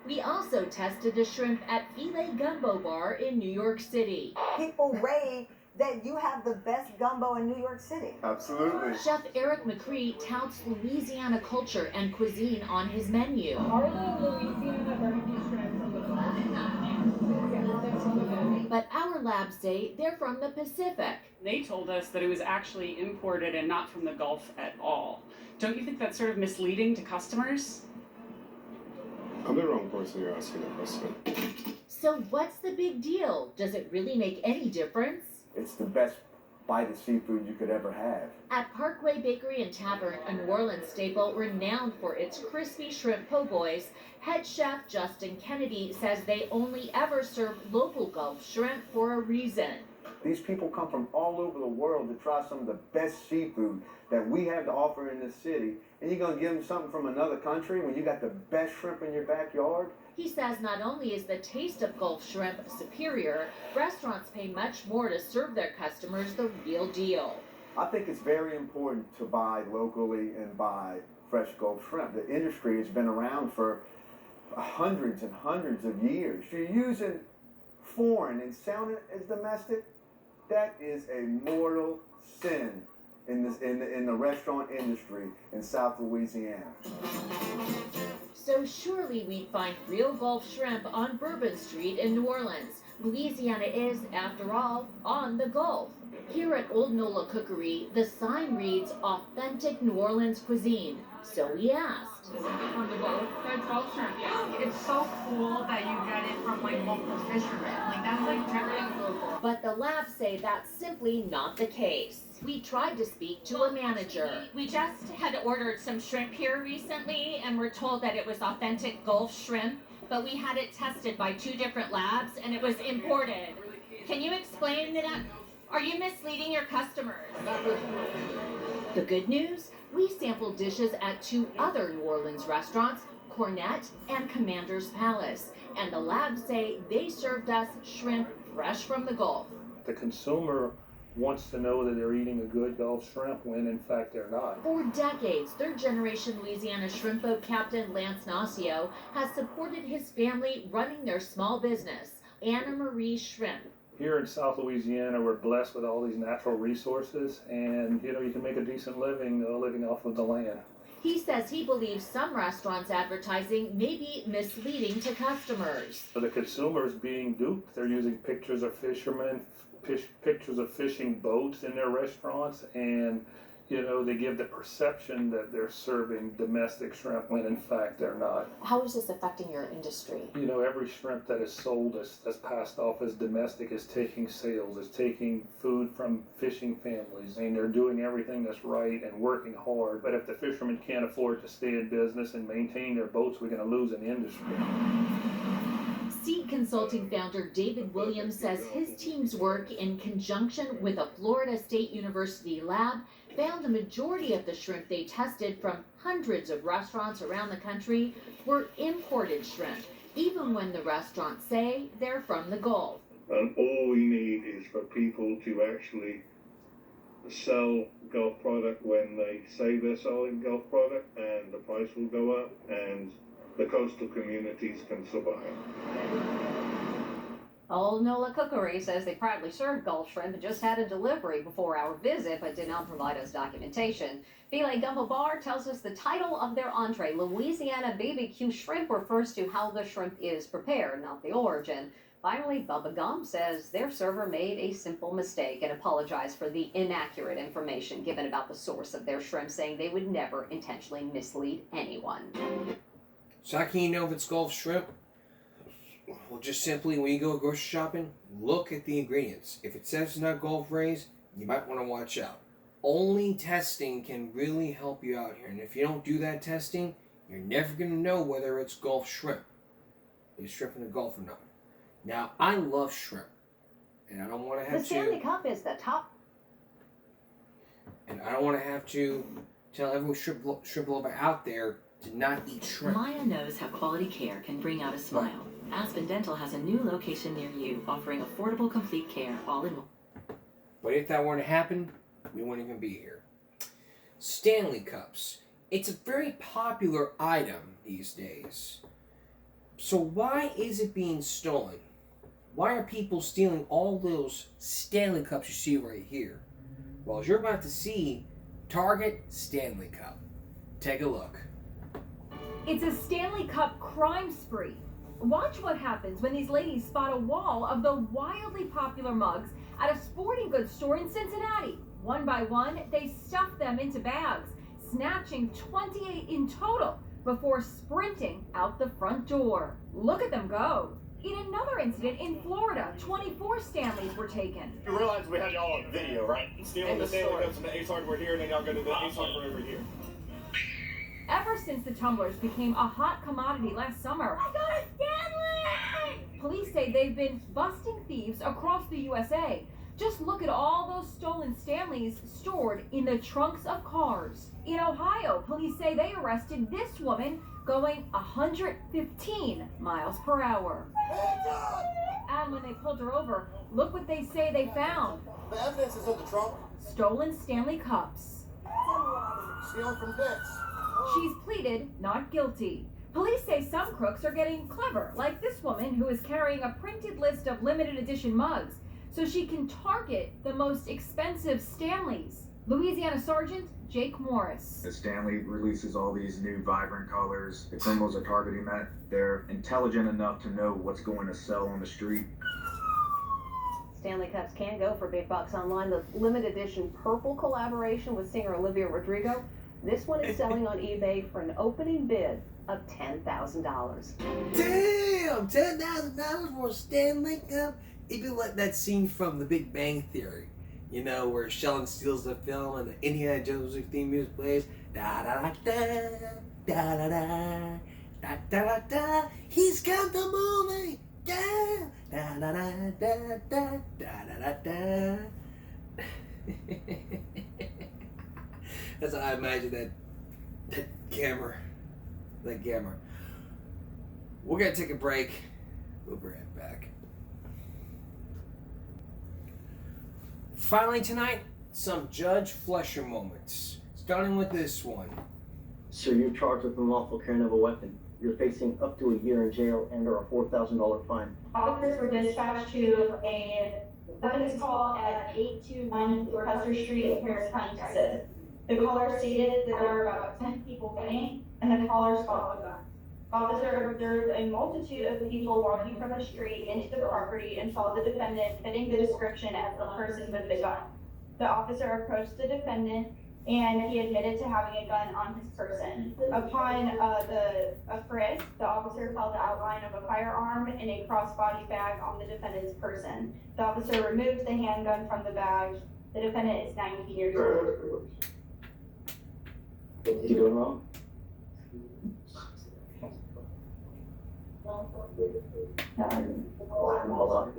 We also tested the shrimp at Filet Gumbo Bar in New York City. People rave that you have the best gumbo in New York City. Absolutely. Chef Eric McCree touts Louisiana culture and cuisine on his menu. Are the Louisiana barbecue shrimp from the Gulf? But our labs say they're from the Pacific. They told us that it was actually imported and not from the Gulf at all. Don't you think that's sort of misleading to customers? I'm the wrong person you're asking that question. So what's the big deal? Does it really make any difference? It's the best bite of seafood you could ever have. At Parkway Bakery and Tavern, a New Orleans staple renowned for its crispy shrimp po' boys, head chef Justin Kennedy says they only ever serve local Gulf shrimp for a reason. These people come from all over the world to try some of the best seafood that we have to offer in this city. And you're going to give them something from another country when you got the best shrimp in your backyard? He says not only is the taste of Gulf shrimp superior, restaurants pay much more to serve their customers the real deal. I think it's very important to buy locally and buy fresh Gulf shrimp. The industry has been around for hundreds and hundreds of years. You're using foreign and selling it as domestic. That is a mortal sin in the restaurant industry in South Louisiana. So surely we'd find real Gulf shrimp on Bourbon Street in New Orleans. Louisiana is, after all, on the Gulf. Here at Old Nola Cookery, the sign reads Authentic New Orleans Cuisine. So we asked. Is it from the Gulf? That's Gulf shrimp, yeah. It's so cool that you get it from like local fishermen. Like that's like very local. But the labs say that's simply not the case. We tried to speak to a manager. We just had ordered some shrimp here recently and were told that it was authentic Gulf shrimp, but we had it tested by 2 different labs and it was imported. Can you explain that? Are you misleading your customers? The good news? We sampled dishes at 2 other New Orleans restaurants, Cornet and Commander's Palace, and the labs say they served us shrimp fresh from the Gulf. The consumer wants to know that they're eating a good Gulf shrimp when in fact they're not. For decades, third-generation Louisiana shrimp boat captain Lance Nacio has supported his family running their small business, Anna Marie Shrimp. Here in South Louisiana, we're blessed with all these natural resources, and you can make a decent living living off of the land. He says he believes some restaurants' advertising may be misleading to customers. So the consumer's being duped. They're using pictures of fishermen, pictures of fishing boats in their restaurants, and You know, they give the perception that they're serving domestic shrimp when in fact they're not. How is this affecting your industry? You know, every shrimp that is sold that's passed off as domestic is taking sales, is taking food from fishing families. I mean, they're doing everything that's right and working hard. But if the fishermen can't afford to stay in business and maintain their boats, we're going to lose an industry. Seed Consulting founder David Williams says his team's work in conjunction with a Florida State University lab found the majority of the shrimp they tested from hundreds of restaurants around the country were imported shrimp, even when the restaurants say they're from the Gulf. And all we need is for people to actually sell Gulf product when they say they're selling Gulf product, and the price will go up, and the coastal communities can survive. Old Nola Cookery says they proudly served Gulf shrimp and just had a delivery before our visit, but did not provide us documentation. Filet Gumbo Bar tells us the title of their entree, Louisiana BBQ Shrimp, refers to how the shrimp is prepared, not the origin. Finally, Bubba Gump says their server made a simple mistake and apologized for the inaccurate information given about the source of their shrimp, saying they would never intentionally mislead anyone. So how can you know if it's Gulf shrimp? Well, just simply when you go grocery shopping, look at the ingredients. If it says it's not Gulf raised, you might want to watch out. Only testing can really help you out here. And if you don't do that testing, you're never going to know whether it's Gulf shrimp. Is shrimp in the Gulf or not? Now, I love shrimp. And I don't want to have The Stanley Cup is the top. And I don't want to have to tell every shrimp lover out there to not eat shrimp. Maya knows how quality care can bring out a smile. Aspen Dental has a new location near you, offering affordable, complete care all in one. But if that were to happen, we wouldn't even be here. Stanley Cups. It's a very popular item these days. So why is it being stolen? Why are people stealing all those Stanley Cups you see right here? Well, as you're about to see, Target Stanley Cup. Take a look. It's a Stanley Cup crime spree. Watch what happens when these ladies spot a wall of the wildly popular mugs at a sporting goods store in Cincinnati. One by one, they stuff them into bags, snatching 28 in total before sprinting out the front door. Look at them go. In another incident in Florida, 24 Stanleys were taken. You realize we had y'all on video, right? Stealing the Stanley Cups from the Ace Hardware here, and then y'all go to the Ace Hardware over here. Ever since the tumblers became a hot commodity last summer, I got a Stanley! Police say they've been busting thieves across the USA. Just look at all those stolen Stanleys stored in the trunks of cars. In Ohio, police say they arrested this woman going 115 miles per hour. And when they pulled her over, look what they say they found. The evidence is in the trunk. Stolen Stanley Cups. Stealing from debts. She's pleaded not guilty. Police say some crooks are getting clever, like this woman who is carrying a printed list of limited edition mugs so she can target the most expensive Stanleys. Louisiana Sergeant Jake Morris. As Stanley releases all these new vibrant colors, the criminals are targeting that. They're intelligent enough to know what's going to sell on the street. Stanley Cups can go for big bucks online. The limited edition purple collaboration with singer Olivia Rodrigo. This one is selling on eBay for an opening bid of $10,000. Damn! $10,000 for a Stanley Cup? It'd be like that scene from The Big Bang Theory, you know, where Sheldon steals the film and the Indiana Jones theme music plays. Da da da da da da da da da da. He's got the movie. Da da da da da da da da da. That's how I imagine that camera. We're gonna take a break. We'll be right back. Finally tonight, some Judge Fletcher moments. Starting with this one. Sir, you're charged with unlawful carrying of a weapon. You're facing up to a year in jail and or a $4,000 fine. Officers were dispatched to a witness call at 8290 Custer Street in Harris County, Texas. The caller stated that there were about 10 people fleeing, and the callers followed them. Officer observed a multitude of people walking from the street into the property and saw the defendant fitting the description as the person with the gun. The officer approached the defendant and he admitted to having a gun on his person. Upon a frisk, the officer found the outline of a firearm in a crossbody bag on the defendant's person. The officer removed the handgun from the bag. The defendant is 19 years old. What did you do wrong? Hold on.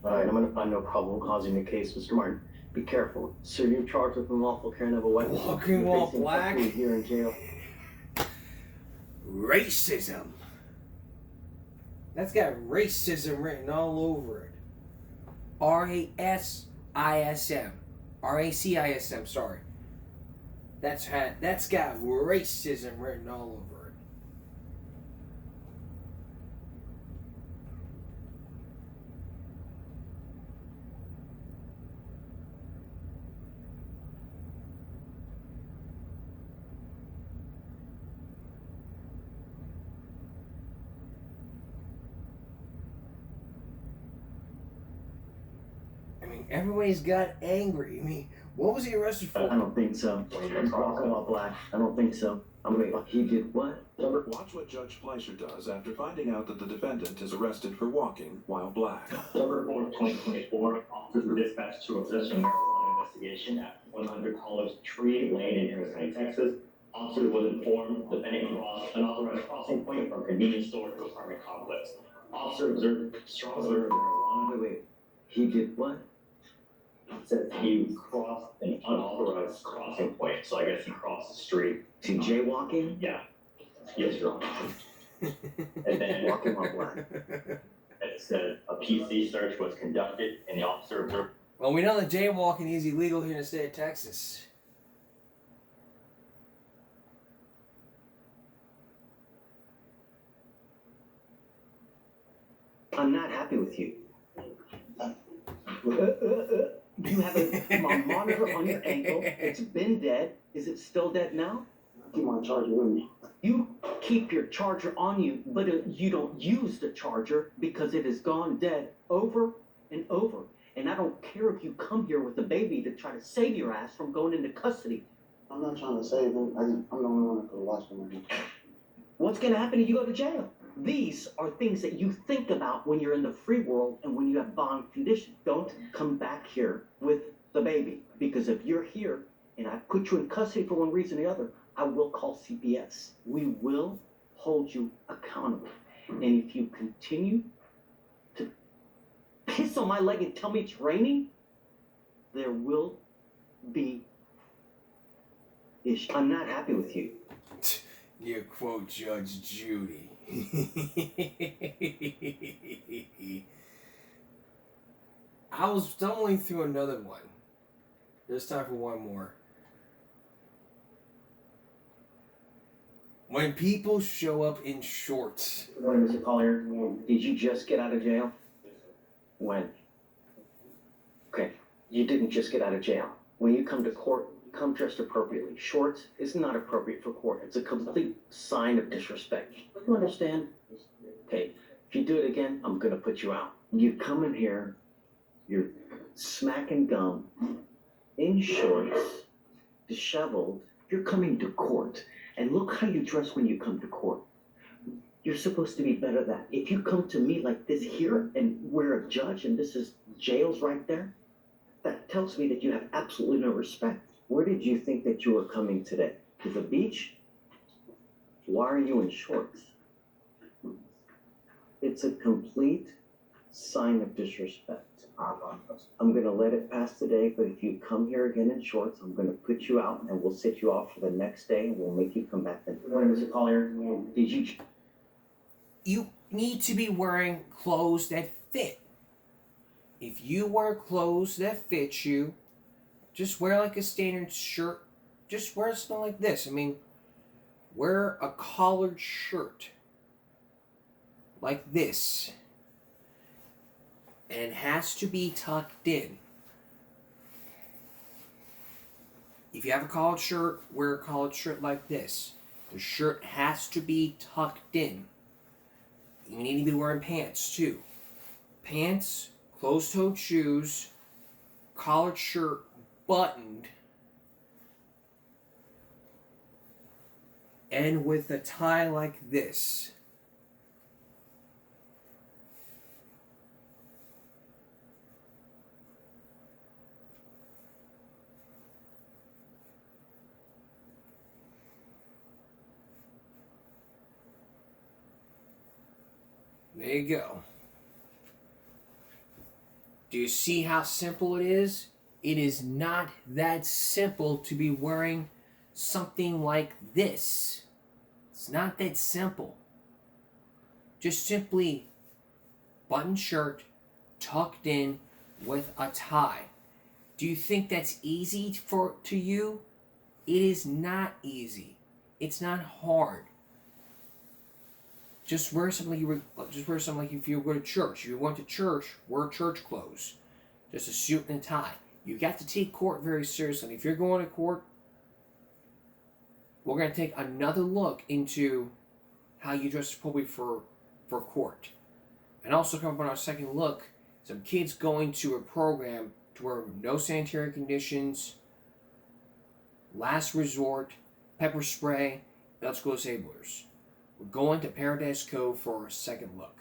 Alright, I'm gonna find no probable cause in your case, Mr. Martin. Be careful. Sir, you're charged with unlawful carrying of a weapon. Walking while Facing black. up to a year in jail. Racism. That's got racism written all over it. R-A-S-I-S-M. R-A-C-I-S-M, sorry. That's got racism written all over it. Everybody's got angry. I mean, what was he arrested for? I don't think so. He's walking while black. I don't think so. He did what? Watch what Judge Fleischer does after finding out that the defendant is arrested for walking while black. October 4th, 2024, officers were dispatched to a possession marijuana investigation at 100 College Tree Lane in Harris County, Texas. Officers was informed the defendant crossed an authorized crossing point from a convenience store to apartment complex. Officer observed strong odor of marijuana. Wait. He did what? Says he crossed an unauthorized crossing point, so I guess he crossed the street. To jaywalking? Yeah. Yes, Your Honor. And then walking while black. It said a PC search was conducted, and the officer observed. Well, we know that jaywalking is illegal here in the state of Texas. I'm not happy with you. You have a monitor on your ankle. It's been dead. Is it still dead now? Keep my charger with me. You keep your charger on you, but you don't use the charger because it has gone dead over and over. And I don't care if you come here with a baby to try to save your ass from going into custody. I'm not trying to save him. I'm the only one that could watch him. What's going to happen if you go to jail? These are things that you think about when you're in the free world and when you have bond conditions. Don't come back here with the baby, because if you're here and I put you in custody for one reason or the other, I will call CPS. We will hold you accountable. And if you continue to piss on my leg and tell me it's raining, there will be issues. I'm not happy with you. You quote Judge Judy. I was stumbling through another one. There's time for one more. When people show up in shorts. Good morning, Mr. Collier. Did you just get out of jail? When? Okay, you didn't just get out of jail. When you come to court, come dressed appropriately. Shorts is not appropriate for court. It's a complete sign of disrespect. You understand? Okay, if you do it again, I'm gonna put you out. You come in here, you're smacking gum, in shorts, disheveled. You're coming to court. And look how you dress when you come to court. You're supposed to be better than that. If you come to me like this here and we're a judge and this is jails right there, that tells me that you have absolutely no respect. Where did you think that you were coming today? To the beach? Why are you in shorts? It's a complete sign of disrespect. I'm going to let it pass today, but if you come here again in shorts, I'm going to put you out and we'll set you off for the next day and we'll make you come back then. Good morning, Mr. Collier. Did you... You need to be wearing clothes that fit. If you wear clothes that fit you, just wear like a standard shirt. Just wear something like this. I mean, wear a collared shirt. Like this. And it has to be tucked in. If you have a collared shirt, wear a collared shirt like this. The shirt has to be tucked in. You need to be wearing pants too. Pants, closed-toed shoes, collared shirt, buttoned, And with a tie like this, there you go. Do you see how simple it is? It is not that simple to be wearing something like this. It's not that simple. Just simply button shirt tucked in with a tie. Do you think that's easy to you? It is not easy. It's not hard. Just wear something like if you go to church. If you went to church, wear church clothes. Just a suit and a tie. You got to take court very seriously. And if you're going to court, we're going to take another look into how you dress appropriately for court. And also come up on our second look, some kids going to a program to where no sanitary conditions, last resort, pepper spray, let's go disablers. We're going to Paradise Cove for a second look.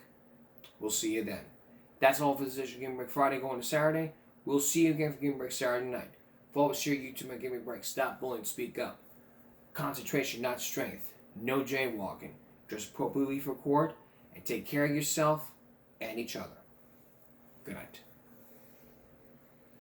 We'll see you then. That's all for this edition of Gaming Break Friday going to Saturday. We'll see you again for Gaming Break Saturday night. Follow us here at YouTube at Gaming Break. Stop bullying, speak up. Concentration, not strength. No jaywalking. Dress appropriately for court and take care of yourself and each other. Good night.